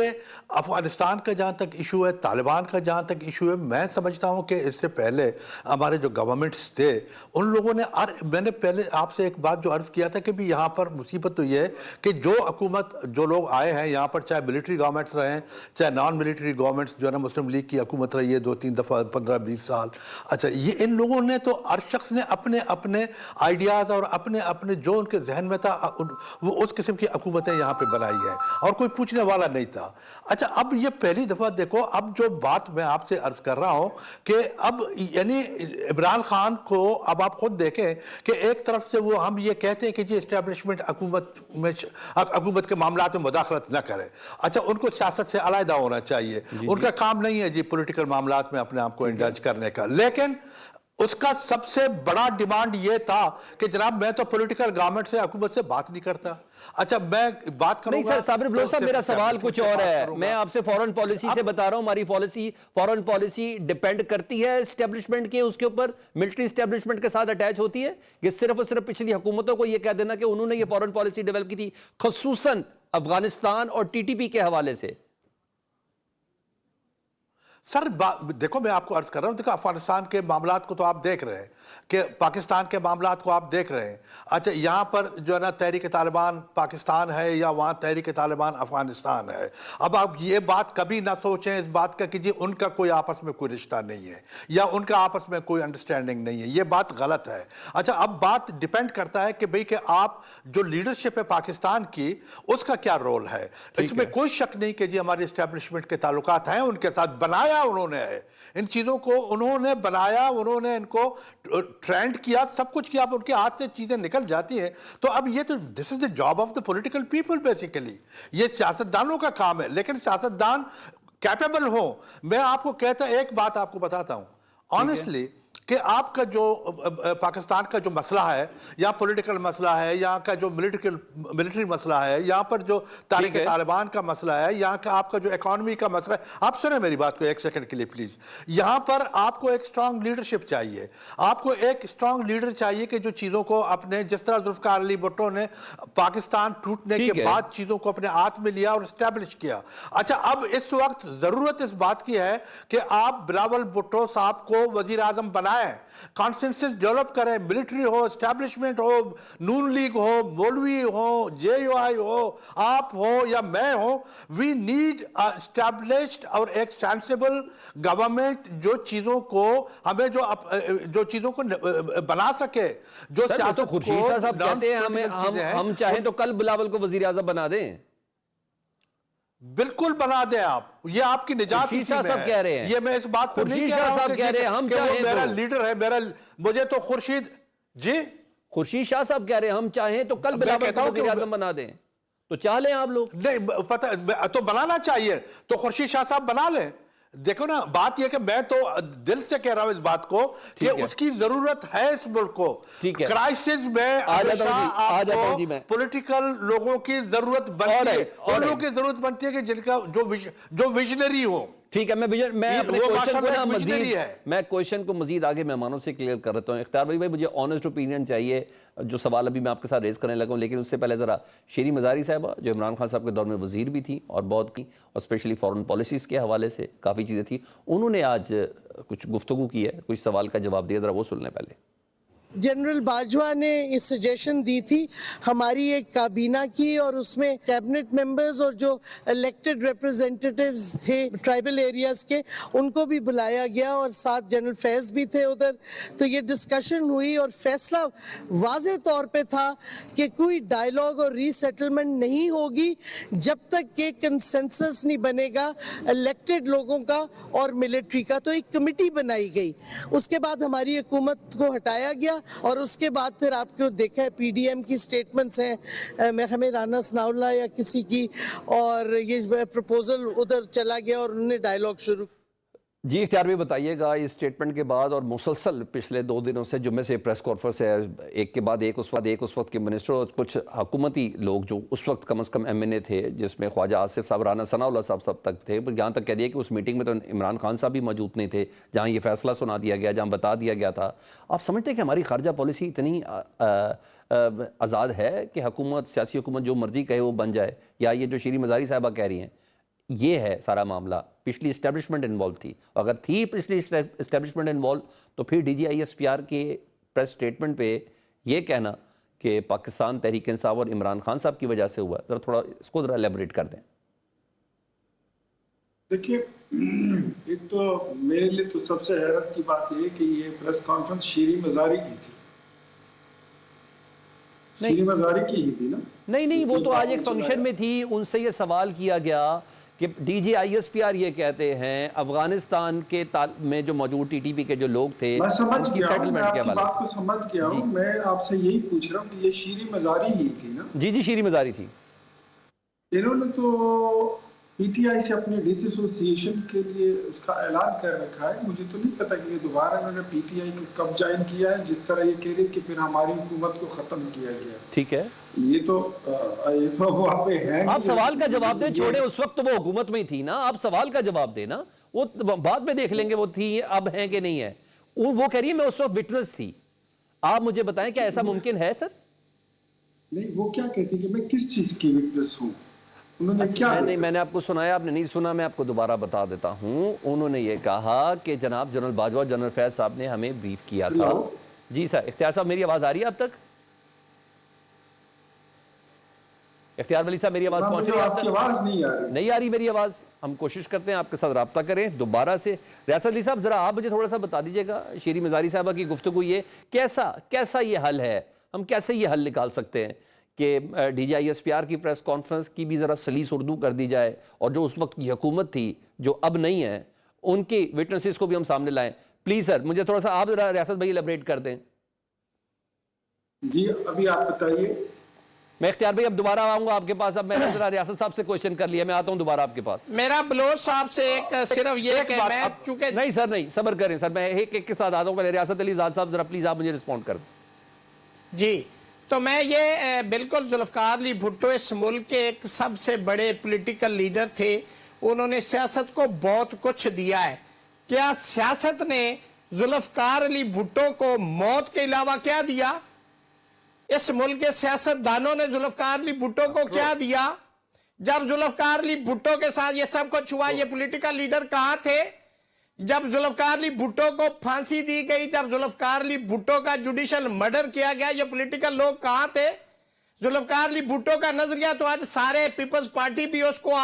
अफ़गानिस्तान का जहाँ तक इशू है, तालिबान का जहाँ तक इशू है, मैं समझता हूँ कि इससे पहले हमारे जो गवर्नमेंट्स थे उन लोगों ने, मैंने पहले आपसे एक बात जो अर्ज़ किया था कि भी यहाँ पर मुसीबत तो ये है कि जो हुकूमत जो लोग आए हैं यहाँ पर, चाहे मिलिट्री गवर्नमेंट्स रहे हैं चाहे नॉन मिलिट्री गवर्नमेंट्स जो है ना मुस्लिम लीग की हुकूमत रही है 2-3 दफ़ा 15-20 साल, अच्छा ये इन लोगों ने तो हर शख्स ने अपने अपने आइडियाज़ और अपने अपने जो उनके जहन में था वो उस किस्म की हुकूमतें यहाँ पे बनाई है और कोई पूछने वाला नहीं था। अच्छा, अब ये पहली दफा देखो, अब जो बात मैं आपसे अर्ज कर रहा हूँ कि अब यानी इमरान खान को अब आप खुद देखें कि एक तरफ से वो हम ये कहते हैं कि जी एस्टेब्लिशमेंट हुकूमत के मामलात में मुदाखलत न करे। अच्छा, उनको सियासत से अलहदा होना चाहिए, उनका काम नहीं है जी पॉलिटिकल मामलात में अपने आप को इंडल्ज करने का। लेकिन उसका सबसे बड़ा डिमांड ये था कि जनाब मैं तो पॉलिटिकल गवर्नमेंट से, हुकूमत से बात नहीं करता। अच्छा, मैं बात करूंगा। नहीं सर, साबिर बलोच साहब, मेरा सवाल कुछ और है। मैं आपसे फॉरेन पॉलिसी से बता रहा हूं, हमारी फॉरेन पॉलिसी डिपेंड करती है एस्टेब्लिशमेंट के, उसके ऊपर मिलिट्री एस्टेब्लिशमेंट के साथ अटैच होती है। ये सिर्फ और सिर्फ पिछली हुकूमतों को ये कह देना कि उन्होंने ये फॉरेन पॉलिसी डेवलप की थी, खुसूसन अफगानिस्तान और टीटीपी के हवाले से। सर देखो, मैं आपको अर्ज कर रहा हूं, देखो अफगानिस्तान के मामलात को तो आप देख रहे हैं कि पाकिस्तान के मामलात को आप देख रहे हैं। अच्छा, यहाँ पर जो है ना तहरीक तालिबान पाकिस्तान है या वहाँ तहरीक तालिबान अफगानिस्तान है। अब आप ये बात कभी ना सोचें इस बात का कि जी उनका कोई आपस में कोई रिश्ता नहीं है या उनका आपस में कोई अंडरस्टैंडिंग नहीं है, ये बात गलत है। अच्छा, अब बात डिपेंड करता है कि भाई कि आप जो लीडरशिप है पाकिस्तान की, उसका क्या रोल है। इसमें कोई शक नहीं कि जी हमारी एस्टेब्लिशमेंट के ताल्लुकात हैं उनके साथ, बनाया उन्होंने है इन चीजों को, उन्होंने बनाया, उन्होंने इनको ट्रेंड किया, सब कुछ किया, उनके हाथ से चीजें निकल जाती हैं। तो अब ये तो this is the job of the political people basically, ये सियासतदानों का काम है। लेकिन सियासतदान कैपेबल हो। मैं आपको कहता, एक बात आपको बताता हूं ऑनेस्टली कि आपका जो पाकिस्तान का जो मसला है या पॉलिटिकल मसला है, यहाँ का जो मिलिट्री मसला है, यहाँ पर जो तारीख तालिबान का मसला है, यहाँ का आपका जो इकोनॉमी का मसला है, आप सुने मेरी बात को एक सेकंड के लिए प्लीज। यहाँ पर आपको एक स्ट्रांग लीडरशिप चाहिए, आपको एक स्ट्रांग लीडर चाहिए कि जो चीजों को अपने, जिस तरह जुल्फकार अली भुट्टो ने पाकिस्तान टूटने के बाद चीजों को अपने हाथ में लिया और स्टैब्लिश किया। अच्छा, अब इस वक्त जरूरत इस बात की है कि आप बिलावल भुट्टो साहब को वजीर आजम बनाए, कॉन्सेंसस डेवलप करें, मिलिट्री हो, एस्टैब्लिशमेंट हो, नून लीग हो, मौलवी हो, जेयूआई हो, आप हो या मैं हो, वी नीड एस्टैब्लिश्ड और एक सेंसिबल गवर्नमेंट जो चीजों को हमें जो चीजों को बना सके, जो सियासत को। खुर्शीद शाह साहब कहते हैं हम चाहें तो कल बिलावल को वजीर आजम बना दें। बिल्कुल बना दें आप, ये आपकी निजात इसी में है। कह रहे हैं, ये मैं इस बात पर नहीं कह रहा हूं कि वो मेरा लीडर है, मुझे तो खुर्शीद जी, खुर्शीद शाह साहब कह रहे हैं हम चाहें तो कल बिलावल को वजीर आजम बना दें, तो चाह लें आप लोग। नहीं पता तो बनाना चाहिए, तो खुर्शीद शाह साहब बना लें। देखो ना, बात यह कि मैं तो दिल से कह रहा हूं इस बात को कि उसकी जरूरत है इस मुल्क को। क्राइसिस में आपको पॉलिटिकल लोगों की जरूरत बनती है, उन लोगों की जरूरत बनती है कि जिनका जो विजनरी हो। ठीक है, मैं क्वेश्चन को मजीद आगे मेहमानों से क्लियर कर रहा हूँ। इख्तियार भाई, मुझे ऑनेस्ट ओपिनियन चाहिए, जो सवाल अभी मैं आपके साथ रेज करने लगा हूँ, लेकिन उससे पहले ज़रा शेरी मज़ारी साहबा, जो इमरान खान साहब के दौर में वजीर भी थी और बहुत की, और स्पेशली फॉरेन पॉलिसीज़ के हवाले से काफ़ी चीज़ें थी, उन्होंने आज कुछ गुफ्तगू की है, कुछ सवाल का जवाब दिया, ज़रा वो सुन लें पहले। जनरल बाजवा ने इस सजेशन दी थी हमारी एक काबीना की, और उसमें कैबिनेट मेंबर्स और जो इलेक्टेड रिप्रेजेंटेटिव्स थे ट्राइबल एरियाज के, उनको भी बुलाया गया और साथ जनरल फैज भी थे उधर। तो ये डिस्कशन हुई और फैसला वाज़े तौर पे था कि कोई डायलॉग और रीसेटलमेंट नहीं होगी जब तक कि कंसेंसस नहीं बनेगा इलेक्टेड लोगों का और मिलिट्री का। तो एक कमेटी बनाई गई, उसके बाद हमारी हुकूमत को हटाया गया और उसके बाद फिर आपको देखा है पीडीएम की स्टेटमेंट्स हैं, महकमे राना सनाउल्लाह या किसी की, और ये प्रपोजल उधर चला गया और उन्होंने डायलॉग शुरू। जी इख्तियार भी बताइएगा, इस स्टेटमेंट के बाद और मुसलसल पिछले 2 दिनों से जुम्मे से प्रेस कॉन्फ्रेंस है, एक के बाद एक, उस वक्त के मिनिस्टर और कुछ हुकूमती लोग जो उस वक्त कम से कम एमएनए थे, जिसमें ख्वाजा आसिफ साहब, राना सनाउल्लाह साहब सब तक थे। यहाँ तक कह दिया कि उस मीटिंग में तो इमरान खान साहब भी मौजूद नहीं थे, जहाँ ये फैसला सुना दिया गया, जहाँ बता दिया गया था। आप समझते हैं कि हमारी खारजा पॉलिसी इतनी आज़ाद है कि हुकूमत, सियासी हुकूमत जो मर्जी कहे वो बन जाए, या ये जो शेरी मज़ारी साहबा कह रही हैं, ये है सारा मामला, पिछली इस्टेब्लिशमेंट इन्वॉल्व थी? अगर थी पिछली इस्टेब्लिशमेंट इन्वॉल्व, तो फिर DGISPR के प्रेस स्टेटमेंट पे ये कहना कि पाकिस्तान तहरीक इंसाफ और इमरान खान साहब की वजह से हुआ, जरा थोड़ा इसको जरा एलेबोरेट कर दें। देखिए, एक तो मेरे लिए तो सबसे हैरत की बात ये कि ये प्रेस कॉन्फ्रेंस शेरी मज़ारी की थी। शीरी मज़ारी की ही थी ना। नहीं, वो तो आज एक फंक्शन में थी, उनसे ये सवाल किया गया कि DGISPR ये कहते हैं अफगानिस्तान के में जो मौजूद TTP के जो लोग थे मैं समझ उनकी गया हूं, मैं सेटलमेंट के आपकी हवाले बात को समझ गया हूं। मैं आपसे यही पूछ रहा हूं कि ये शीरी मज़ारी ही थी ना। जी शीरी मज़ारी थी। इन्होंने तो PTI से अपने डिसएसोसिएशन के लिए उसका ऐलान कर रखा है। मुझे तो नहीं पता कि ये दोबारा इन्होंने PTI को कब ज्वाइन किया है, जिस तरह ये कह रहे कि फिर हमारी हुकूमत को खत्म किया गया। ठीक है, ये तो वहाँ पे है। आप सवाल का जवाब दें, छोड़े उस वक्त वो हुकूमत में ही थी ना, आप सवाल का जवाब देना, वो बाद में देख लेंगे वो थी अब है कि नहीं है। वो कह रही है मैं उस वक्त विटनेस थी। आप मुझे बताएं क्या ऐसा मुमकिन है सर? नहीं, वो क्या कहती है कि मैं किस चीज की विटनेस हूँ? उन्होंने क्या नहीं, मैंने आपको सुनाया, आपने नहीं सुना, मैं आपको दोबारा बता देता हूं। उन्होंने ये कहा कि जनाब जनरल बाजवा, जनरल फैज साहब ने हमें ब्रीफ किया था। जी सर, इख्तियार साहब मेरी आवाज आ रही है अब तक? इख्तियार वली साहब मेरी आवाज पहुंच रही है आप तक? आवाज नहीं आ रही मेरी आवाज। हम कोशिश करते हैं आपके साथ रब्ता करें दोबारा से। रियासत अली साहब जरा आप मुझे थोड़ा सा बता दीजिएगा, शीरी मज़ारी साहबा की गुफ्तगू ये कैसा ये हल है, हम कैसे ये हल निकाल सकते हैं कि DGISPR की प्रेस कॉन्फ्रेंस की भी ज़रा सलीस उर्दू कर दी जाए और जो उस वक्त की हुकूमत थी जो अब नहीं है उनकी विटनेसेस को भी हम सामने लाएं। प्लीज़ सर मुझे थोड़ा सा आप ज़रा रियासत भाई एलैबोरेट कर दें। जी अभी आप बताइए। मैं इख्तियार भाई अब दोबारा आऊंगा आपके पास। अब मैंने जरा रियासत साहब से क्वेश्चन कर लिया, मैं आता हूं दोबारा आपके पास। मेरा बलोच साहब से एक सिर्फ ये कि मैं चूंकि नहीं सर, नहीं सब्र करें सर, मैं एक के साथ आता हूं। पहले रियासत अली ज़ाद साहब जरा प्लीज आप मुझे रिस्पॉन्ड कर दें। जी, तो मैं ये बिल्कुल जुल्फ़िकार अली भुट्टो इस मुल्क के एक सबसे बड़े पॉलिटिकल लीडर थे। उन्होंने सियासत को बहुत कुछ दिया है। क्या सियासत ने जुल्फ़िकार अली भुट्टो को मौत के अलावा क्या दिया? इस मुल्क के सियासतदानों ने जुल्फ़िकार अली भुट्टो को क्या दिया? जब जुल्फ़िकार अली भुट्टो के साथ ये सब कुछ हुआ, ये पॉलिटिकल लीडर कहां थे? जब जुल्फ़िकार अली भुट्टो को फांसी दी गई, जब जुल्फ़िकार अली भुट्टो का जुडिशल मर्डर किया गया, ये पॉलिटिकल लोग कहां थे? जुल्फ़िकार अली भुट्टो का नजरिया तो आज सारे पीपल्स पार्टी भी उसको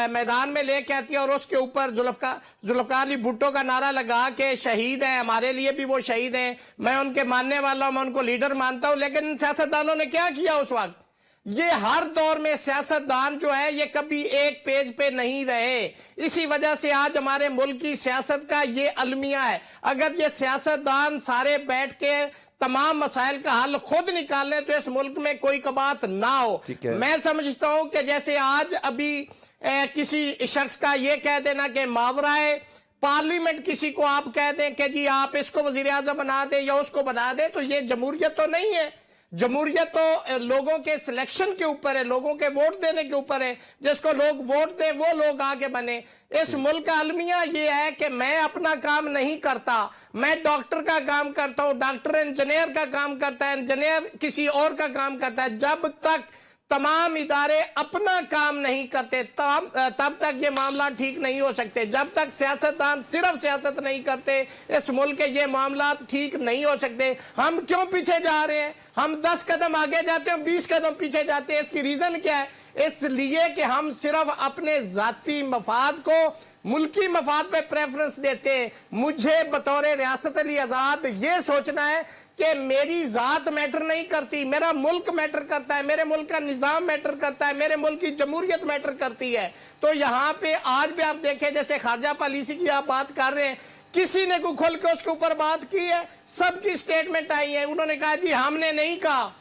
मैदान में लेके आती है और उसके ऊपर जुल्फ़िकार अली भुट्टो का नारा लगा के शहीद हैं, हमारे लिए भी वो शहीद हैं, मैं उनके मानने वाला हूं, मैं उनको लीडर मानता हूं। लेकिन सियासतदानों ने क्या किया उस वक्त? ये हर दौर में सियासतदान जो है ये कभी एक पेज पे नहीं रहे। इसी वजह से आज हमारे मुल्क की सियासत का ये अलमिया है। अगर ये सियासतदान सारे बैठ के तमाम मसाइल का हल खुद निकाल लें तो इस मुल्क में कोई कबात ना हो। मैं समझता हूं कि जैसे आज अभी किसी शख्स का ये कह देना कि मावराए पार्लियामेंट किसी को आप कह दें कि जी आप इसको वजीर आज़म बना दें या उसको बना दें, तो ये जमहूरियत तो नहीं है। जमहूरियत तो लोगों के सिलेक्शन के ऊपर है, लोगों के वोट देने के ऊपर है। जिसको लोग वोट दे वो लोग आगे बने। इस मुल्क का अलमिया ये है कि मैं अपना काम नहीं करता, मैं डॉक्टर का काम करता हूं, डॉक्टर इंजीनियर का काम करता है, इंजीनियर किसी और का काम करता है। जब तक तमाम इदारे अपना काम नहीं करते तब तक ये मामला ठीक नहीं हो सकते। जब तक सियासतदान सिर्फ सियासत नहीं करते इस मुल्क के ये मामला ठीक नहीं हो सकते। हम क्यों पीछे जा रहे हैं? हम 10 कदम आगे जाते हैं, 20 कदम पीछे जाते हैं। इसकी रीजन क्या है? इसलिए कि हम सिर्फ अपने जाती मफाद को मुल्की मफाद पे प्रेफरेंस देते हैं। मुझे बतौर रियासत अली आज़ाद ये सोचना है कि मेरी जात मैटर नहीं करती, मेरा मुल्क मैटर करता है, मेरे मुल्क का निजाम मैटर करता है, मेरे मुल्क की जमहूरियत मैटर करती है। तो यहाँ पे आज भी आप देखें जैसे खारजा पॉलिसी की आप बात कर रहे हैं, किसी ने को खुल के उसके ऊपर बात की है? सबकी स्टेटमेंट आई है, उन्होंने कहा जी हमने नहीं कहा,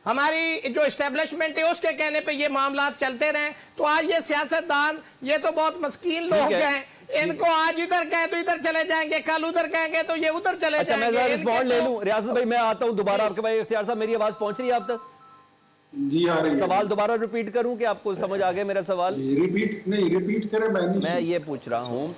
हमारी जो एस्टेब्लिशमेंट है उसके कहने पे ये मामला चलते रहे। तो आज ये सियासतदान ये तो बहुत मस्कीन लोग हैं, इनको आज इधर कहे तो इधर चले जाएंगे, कल उधर कहेंगे तो ये उधर चले जाएंगे। मैं रिस्पॉन्ड ले लूं रियासत भाई, मैं आता हूं दोबारा आपके भाई। इख्तियार साहब मेरी आवाज पहुंच रही है आप तक? जी आ रही है। सवाल दोबारा रिपीट करूं कि आपको समझ आ गया मेरा सवाल? रिपीट करें। मैं ये पूछ रहा हूं,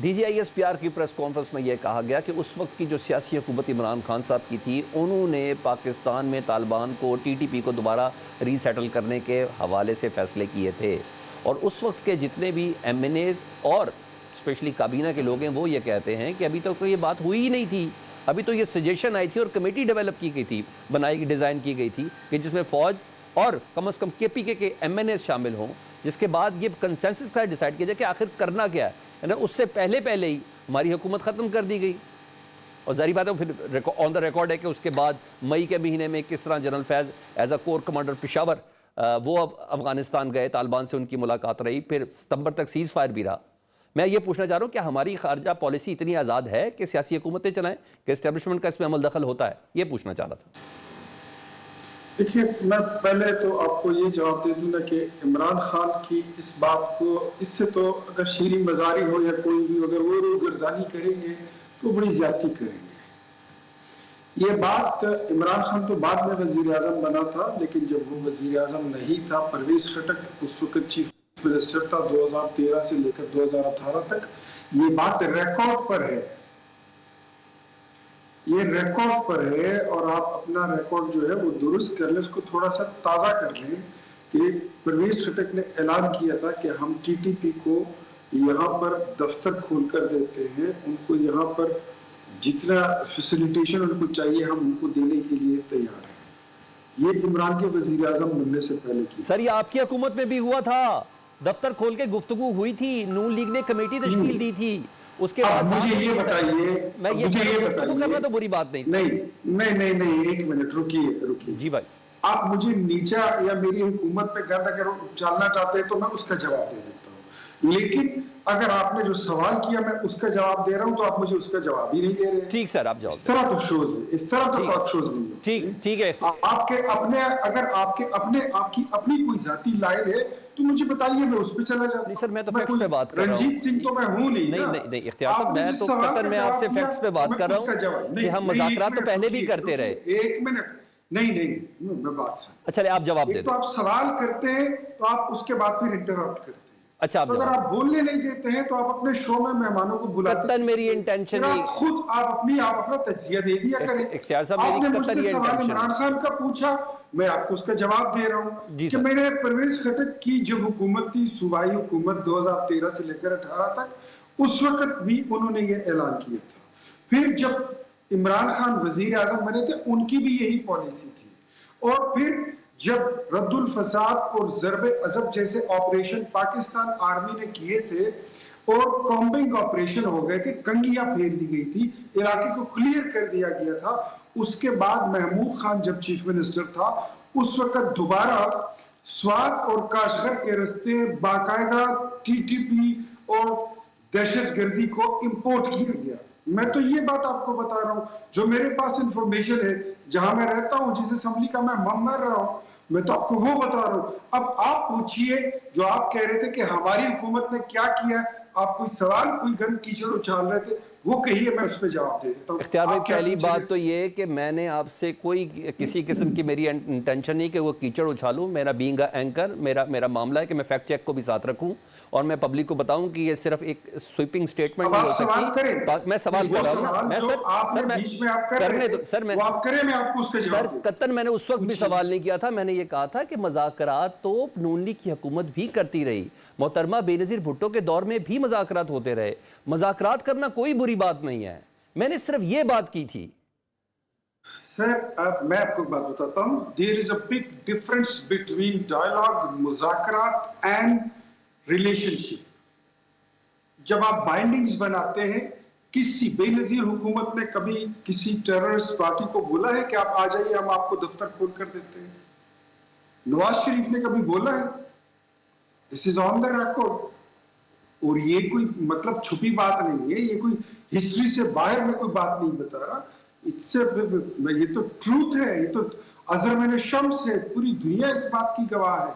DGISPR की प्रेस कॉन्फ्रेंस में यह कहा गया कि उस वक्त की जो सियासी हुकूमत इमरान खान साहब की थी, उन्होंने पाकिस्तान में तालिबान को, TTP को दोबारा रीसेटल करने के हवाले से फैसले किए थे। और उस वक्त के जितने भी MNAs और स्पेशली काबीना के लोग हैं वो ये कहते हैं कि अभी तक तो ये बात हुई ही नहीं थी। अभी तो ये सजेशन आई थी और कमेटी डेवलप की गई थी, डिज़ाइन की गई थी कि जिसमें फ़ौज और कम से कम KPK के MNAs शामिल हों, जिसके बाद ये कंसेंसस का डिसाइड किया जाए कि आखिर करना क्या है। उससे पहले ही हमारी हुकूमत ख़त्म कर दी गई। اور ظاہری بات ہے پھر آن دا ریکارڈ ہے کہ اس کے بعد مئی کے مہینے میں کس طرح general Faiz as a corps commander Peshawar وہ افغانستان گئے، طالبان سے ان کی ملاقات رہی، پھر ستمبر تک سیز فائر بھی رہا. میں یہ پوچھنا چاہ رہا ہوں کہ ہماری خارجہ پالیسی اتنی آزاد ہے کہ سیاسی حکومتیں چلائیں کہ اسٹیبلشمنٹ کا اس میں عمل دخل ہوتا ہے؟ یہ پوچھنا چاہ رہا تھا. دیکھیے میں پہلے تو آپ کو یہ جواب دے دوں نا کہ عمران خان کی اس بات کو، اس سے تو اگر شیریں مزاری ہو یا کوئی بھی اگر وہ روگردانی کریں گے تو بڑی زیادتی کریں گے. یہ بات عمران خان تو بعد میں وزیر اعظم بنا تھا، لیکن جب وہ وزیر اعظم نہیں تھا، پرویز خٹک اس وقت چیف منسٹر تھا 2013 سے لے کر 2018 تک. یہ بات ریکارڈ پر ہے، یہ ریکارڈ پر ہے، اور آپ اپنا ریکارڈ جو ہے وہ درست کر لیں، اس کو تھوڑا سا تازہ کر لیں کہ پرویز خٹک نے اعلان کیا تھا کہ ہم ٹی ٹی پی کو یہاں پر دفتر کھول کر دیتے ہیں، ان کو یہاں پر جتنا فیسیلیٹیشن ان کو چاہیے ہم ان کو دینے کے لیے تیار ہیں. یہ عمران کے وزیر اعظم بننے سے پہلے کی. سر یہ آپ کی حکومت میں بھی ہوا تھا، دفتر کھول کے گفتگو ہوئی تھی، نون لیگ نے کمیٹی تشکیل دی تھی، اس کے بعد مجھے یہ بتائیے، میں یہ گفتگو کرنا تو بری بات نہیں. نہیں ایک منٹ رکیے جی بھائی، آپ مجھے نیچا یا میری حکومت پہ گرد اگر ڈالنا چاہتے ہیں تو میں اس کا جواب دے دیتا ہوں، لیکن اگر آپ نے جو سوال کیا میں اس کا جواب دے رہا ہوں تو آپ مجھے اس کا جواب ہی نہیں دے رہے. ٹھیک سر، آپ جواب اس طرح تو شوز نہیں، اس طرح تو ٹاک شوز نہیں. ٹھیک ہے. آپ کے اپنے، اگر آپ کے اپنے آپ کی اپنی کوئی ذاتی لائن ہے تو مجھے بتائیے، میں اس پہ چلا جاتا ہوں. نہیں سر، میں تو فیکٹس پہ بات کر رہا ہوں. رنجیت سنگھ تو میں ہوں نہیں. نہیں اختیار صاحب، میں تو قطر میں آپ سے فیکٹس پہ بات کر رہا ہوں کہ ہم مذاکرات تو پہلے بھی کرتے رہے. ایک منٹ، نہیں میں بات سن. اچھا آپ جواب دے دیں. تو آپ سوال کرتے ہیں تو آپ اس کے بعد پھر انٹرپٹ کرتے ہیں. اچھا اگر آپ بولنے نہیں دیتے ہیں تو آپ اپنے شو میں مہمانوں کو بلاتے ہیں. قطن میری انٹینشن نہیں. خود آپ اپنا تجزیہ دے دیا کریں. اختیار صاحب، آپ نے میری مجھ قطن سے یہ سوال انٹینشن عمران خان کا پوچھا، میں آپ کو اس کا جواب دے رہا ہوں کہ میں نے پرویز خٹک کی جب حکومت تھی، صوبائی حکومت 2013 سے لے کر 18 تک، اس وقت بھی انہوں نے یہ اعلان کیا تھا. پھر جب عمران خان وزیر اعظم بنے تھے ان کی بھی یہی پالیسی تھی، اور پھر جب رد الفساد اور ضرب عضب جیسے آپریشن پاکستان آرمی نے کیے تھے اور کامبنگ آپریشن ہو گئے تھے، کنگیاں پھیر دی گئی تھی، علاقے کو کلیئر کر دیا گیا تھا، اس کے بعد محمود خان جب چیف منسٹر تھا اس وقت دوبارہ سوات اور کاشغر کے رستے باقاعدہ ٹی ٹی پی اور دہشت گردی کو امپورٹ کیا گیا. میں تو یہ بات آپ کو بتا رہا ہوں جو میرے پاس انفارمیشن ہے، جہاں میں رہتا ہوں، جس اسمبلی کا میں ممبر رہا ہوں، میں تو آپ کو وہ بتا رہا ہوں. اب آپ پوچھئے جو آپ کہہ رہے تھے کہ ہماری حکومت نے کیا کیا ہے، آپ کوئی سوال، کوئی گند کیچڑ اچھال رہے تھے، وہ کہیے، میں اس پہ جواب دے دیتا ہوں. اختیار بھائی، پہلی بات تو یہ کہ میں نے آپ سے کوئی کسی قسم کی میری انٹینشن نہیں کہ وہ کیچڑ اچھالوں. میرا بینگ اینکر میرا معاملہ ہے کہ میں فیکٹ چیک کو بھی ساتھ رکھوں اور میں پبلک کو بتاؤں کہ یہ صرف ایک سویپنگ سٹیٹمنٹ نہیں ہو سکتی. میں سوال کر رہا ہوں نا، سر قطن میں نے اس وقت بھی سوال نہیں کیا تھا. میں نے یہ کہا تھا کہ مذاکرات تو نون لیگ کی حکومت بھی کرتی رہی، محترمہ بینظیر بھٹو کے دور میں بھی مذاکرات ہوتے رہے. مذاکرات کرنا کوئی بری بات نہیں ہے، میں نے صرف یہ بات کی تھی. سر میں آپ کو بات بتاتا ہوں، there is a big difference between dialogue، مذاکرات and relationship. جب آپ بائنڈنگز بناتے ہیں، کسی بے نظیر حکومت نے کبھی کسی ٹیررسٹ پارٹی کو بولا ہے کہ آپ آ جائیے ہم آپ کو دفتر کھول کر دیتے ہیں؟ نواز شریف نے کبھی بولا ہے؟ This is on the record. اور یہ کوئی مطلب چھپی بات نہیں ہے، یہ کوئی ہسٹری سے باہر میں کوئی بات نہیں بتا رہا، یہ تو ٹروتھ ہے، یہ تو ازر من شمس ہے، پوری دنیا اس بات کی گواہ ہے.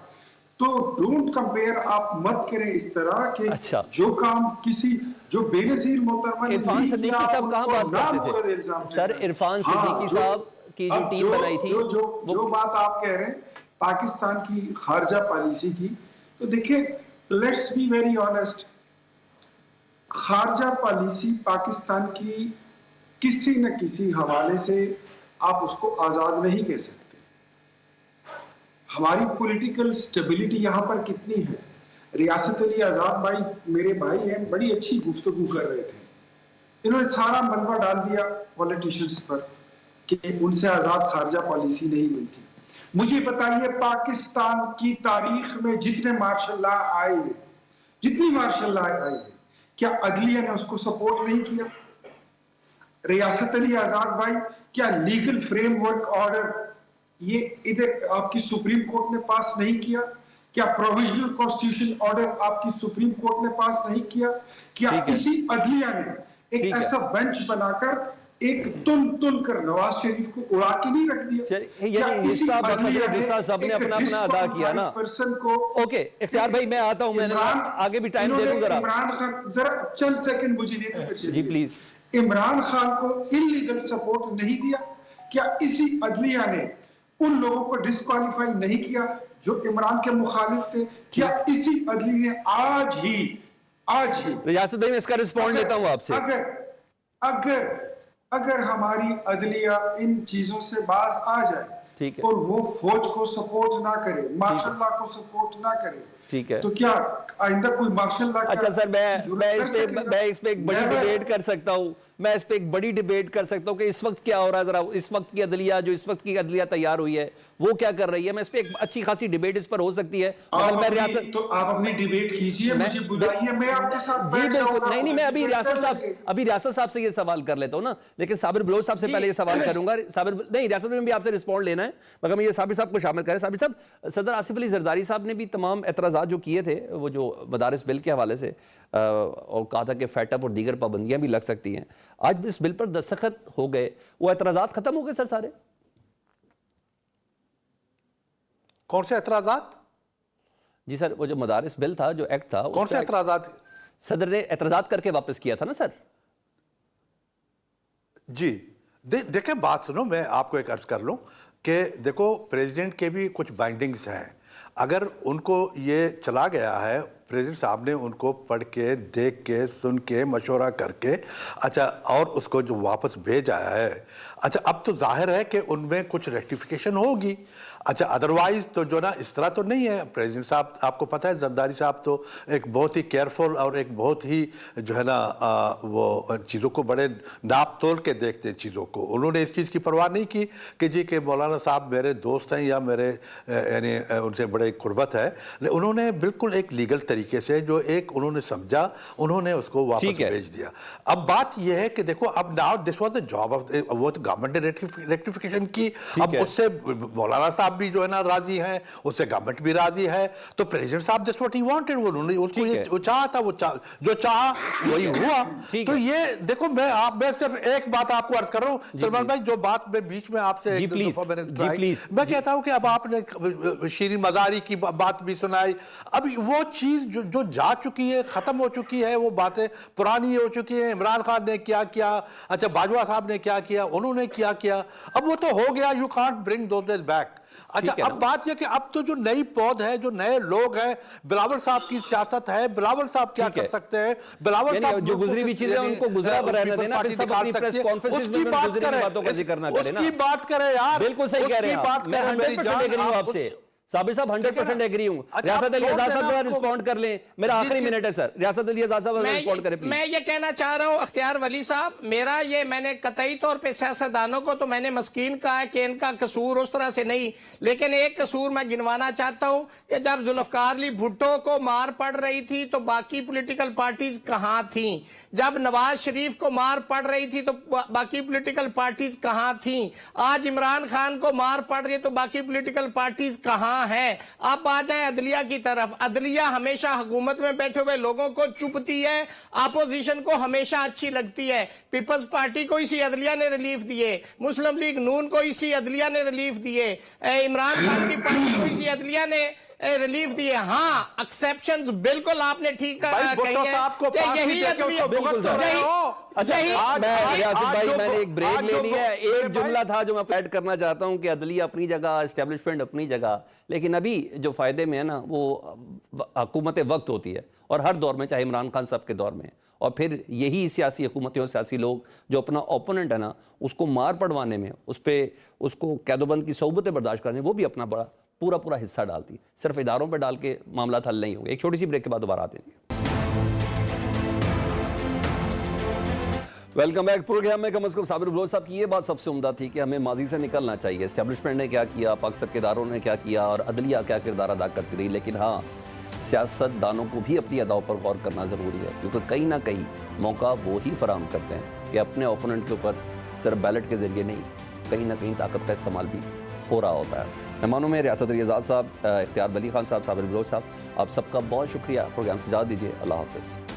تو ڈونٹ کمپیئر، آپ مت کریں اس طرح کہ جو کام کسی جو بے نظیر محترمہ نے عرفان صدیقی صاحب کہاں بات کرتے تھے سر؟ عرفان صدیقی صاحب کی جو ٹیم بنائی تھی، جو بات آپ کہہ رہے ہیں پاکستان کی خارجہ پالیسی کی، تو دیکھیں لیٹس بی ویری آنیسٹ، خارجہ پالیسی پاکستان کی کسی نہ کسی حوالے سے آپ اس کو آزاد نہیں کہہ سکتے. ہماری پولیٹیکل سٹیبلٹی یہاں پر کتنی ہے؟ ریاست علی آزاد بھائی میرے بھائی ہیں، بڑی اچھی گفتگو کر رہے تھے، انہوں نے سارا ملبہ ڈال دیا پولیٹیشنز پر کہ ان سے آزاد خارجہ پالیسی نہیں ہوئی تھی. مجھے بتائیے پاکستان کی تاریخ میں جتنے مارشل لا آئے ہیں، جتنی مارشل لا آئی ہے، کیا عدلیہ نے اس کو سپورٹ نہیں کیا؟ रियासत अली आजाद भाई, क्या लीगल फ्रेमवर्क ऑर्डर ये इधर आपकी सुप्रीम कोर्ट ने पास नहीं किया? क्या प्रोविजनल कॉन्स्टिट्यूशन ऑर्डर आपकी सुप्रीम कोर्ट ने पास नहीं किया? क्या इसी अदलिया ने एक ऐसा बेंच बनाकर एक तुन कर नवाज शरीफ को उड़ा के नहीं रख दिया? यानी हिस्सा बखतरे दूसरा सबने अपना अपना अदा किया ना। पर्सन को ओके इख्तियार भाई मैं आता हूं, मैंने आगे भी टाइम दे दूं जरा। इमरान खान जरा चंद सेकंड मुझे देते जी प्लीज। इमरान खान को इलीगल सपोर्ट नहीं दिया? क्या इसी अदलिया ने उन लोगों को डिस्क्वालीफाई नहीं किया जो इमरान के मुखालिफ थे? क्या इसी अदलिया ने आज ही रियासत भाई मैं इसका रिस्पॉन्ड लेता हूं आपसे। अगर हमारी अदलिया इन चीजों से बाज आ जाए, ठीक है, और वो फौज को सपोर्ट ना करे, मार्शल लॉ को सपोर्ट ना करे, ठीक है, तो क्या आइंदा कोई मार्शल लॉ? अच्छा सर मैं इस पे एक बड़ी डिबेट कर सकता हूं, मैं इस पे एक बड़ी डिबेट कर सकता हूं कि इस वक्त क्या हो रहा है, जरा इस वक्त की अदलिया जो इस वक्त की अदलिया तैयार हुई है वो क्या कर रही है, मैं इस पे एक अच्छी खासी डिबेट इस पर हो सकती है। मैं रियासत तो आप अपनी डिबेट कीजिए, मुझे बुलाइए, मैं आपके साथ जी बैठ बिल्कुल, जाऊंगा। नहीं मैं अभी रियासत साहब से ये सवाल कर लेता हूं ना, लेकिन साबिर बलोच साहब से पहले ये सवाल करूंगा। रियासत में भी आपसे रिस्पॉन्ड लेना है, मगर मैं ये साबिर साहब को शामिल करें। साबिर साहब, सदर आसिफ अली जरदारी साहब ने भी तमाम एतराज़ात जो किए थे वो जो मदारिस बिल के हवाले से, और कहा था कि फैटअप और दीगर पाबंदियां भी लग सकती हैं, आज इस बिल पर दस्तखत हो गए, वो एतराज़ात खत्म हो गए सर सारे? कौन से एतराज़ात? जी सर, वो जो मदारिस बिल था, जो एक्ट था, कौन से एतराज़ात? सदर ने एतराज़ात करके वापस किया था ना सर? जी देखें, बात सुनो, मैं आपको एक अर्ज कर लूं कि देखो प्रेसिडेंट के भी कुछ बाइंडिंग्स हैं। अगर उनको ये चला गया है, प्रेसिडेंट साहब ने उनको पढ़ के, देख के, सुन के, मशवरा करके, अच्छा, और उसको जो वापस भेजा है, अच्छा, अब तो जाहिर है कि उनमें कुछ रेक्टिफिकेशन होगी। अच्छा, अदरवाइज तो जो ना इस तरह तो नहीं है। प्रेसिडेंट साहब, आपको पता है जरदारी साहब तो एक बहुत ही केयरफुल और एक बहुत ही जो है ना वो चीज़ों को बड़े नाप तोल के देखते हैं चीज़ों को। उन्होंने इस चीज़ की परवाह नहीं की कि जी के मौलाना साहब मेरे दोस्त हैं या मेरे यानी उनसे बड़े कुर्बत है। उन्होंने बिल्कुल एक लीगल तरीके से जो एक उन्होंने समझा, उन्होंने उसको वापस भेज दिया। अब बात यह है कि देखो, अब now this was the job of, वो तो गवर्नमेंट ने रेक्टिफिकेशन की, अब उससे मौलाना साहब भी जो है ना राजी हैं, उससे गवर्नमेंट भी राजी है, तो प्रेसिडेंट साहब दैट्स व्हाट ही वांटेड, उन्होंने उसको ये चाहा था, वो जो चाहा वही हुआ। तो ये देखो, मैं सिर्फ एक बात आपको अर्ज कर रहा हूं सलमान भाई, जो बात मैं बीच में आपसे मैं कहता हूं कि अब आपने शीरीन मज़ारी की बात भी सुनाई, अब वो चीज जो जा चुकी है, खत्म हो चुकी है, वो बातें पुरानी हो चुकी है। इमरान खान ने क्या किया, अच्छा बाजवा साहब ने क्या किया, उन्होंने क्या किया, अब वो तो हो गया, you can't bring those days back. अच्छा, अब बात यह कि अब तो जो नई पौध है, जो नए लोग हैं, बिलावल साहब की सियासत है, बिलावल साहब क्या कर सकते हैं, बिलावल साहब जो गुजरी हुई चीजें उनको गुजरा रहने देना, फिर सब अपनी प्रेस कॉन्फ्रेंस में गुजरी बातों का जिक्र ना करें ना। उसकी बात करें यार, बिल्कुल सही कह रहे हैं आप, मैं 100% एग्री हूं आपसे साबिर साहब, 100% एग्री हूं। रियासत अली आजाद साहब रिस्पॉन्ड कर लें, मेरा आखिरी मिनट है सर। रियासत अली आजाद साहब रिस्पॉन्ड करें प्लीज। मैं ये कहना चाह रहा हूं अख्तियार वली साहब, मेरा ये, मैंने कतई तौर पे सियासतदानों को तो मैंने मस्कीन कहा है कि इनका कसूर उस तरह से नहीं, लेकिन एक कसूर मैं गिनवाना चाहता हूं कि जब जुल्फकार अली भुट्टो को मार पड़ रही थी तो बाकी पॉलिटिकल पार्टीज कहां थी? जब नवाज शरीफ को मार पड़ रही थी तो बाकी पॉलिटिकल पार्टीज कहां थी? आज इमरान खान को मार पड़ रही है तो बाकी पॉलिटिकल पार्टीज कहां हैं? आप आ जाए अदलिया की तरफ। अदलिया हमेशा हुकूमत में बैठे हुए लोगों को चुपती है, अपोजिशन को हमेशा अच्छी लगती है। पीपल्स पार्टी को इसी अदलिया ने रिलीफ दिए, मुस्लिम लीग नून को इसी अदलिया ने रिलीफ दिए, इमरान खान की पार्टी को इसी अदलिया ने रिलीफ दिए। हाँ, एक्सेप्शंस बिल्कुल आपने ठीक कही है, यही मैंने एक ब्रेक लेनी है, एक जुमला था जो मैं ऐड करना चाहता हूं कि अदलिया अपनी जगह, एस्टेब्लिशमेंट अपनी जगह, लेकिन अभी जो फायदे में है ना वो हुकूमत वक्त होती है, और हर दौर में, चाहे इमरान खान साहब के दौर में, और फिर यही सियासी हुकूमतें और सियासी लोग जो अपना ओपोनेंट है ना उसको मार पड़वाने में, उसको कैदोबंद की सोबतें बर्दाश्त करने, वो भी अपना बड़ा पूरा हिस्सा डालती। सिर्फ इदारों पर डाल के मामला हल नहीं होंगे। एक छोटी सी ब्रेक के बाद दोबारा आते हैं। Welcome back. प्रोग्राम में कम से कम साबिर बलोच साहब की ये बात सबसे उम्दा थी कि हमें माजी से निकलना चाहिए। एस्टेब्लिशमेंट ने क्या किया, पाकिस्तान के इदारों ने क्या किया, और अदलिया क्या किरदार अदा करती रही, लेकिन हाँ, सियासतदानों को भी अपनी अदाओं पर गौर करना ज़रूरी है, क्योंकि कहीं ना कहीं मौका वो ही फराहम करते हैं کہ اپنے اوپوننٹ کے اوپر صرف بیلٹ کے ذریعے نہیں، کہیں نہ کہیں طاقت کا استعمال بھی ہو رہا ہوتا ہے۔ مہمانوں میں ریاست اعزاز صاحب، اختیار ولی خان صاحب، صابر بلوچ صاحب، آپ سب کا بہت شکریہ۔ پروگرام سے اجازت دیجیے، اللہ حافظ۔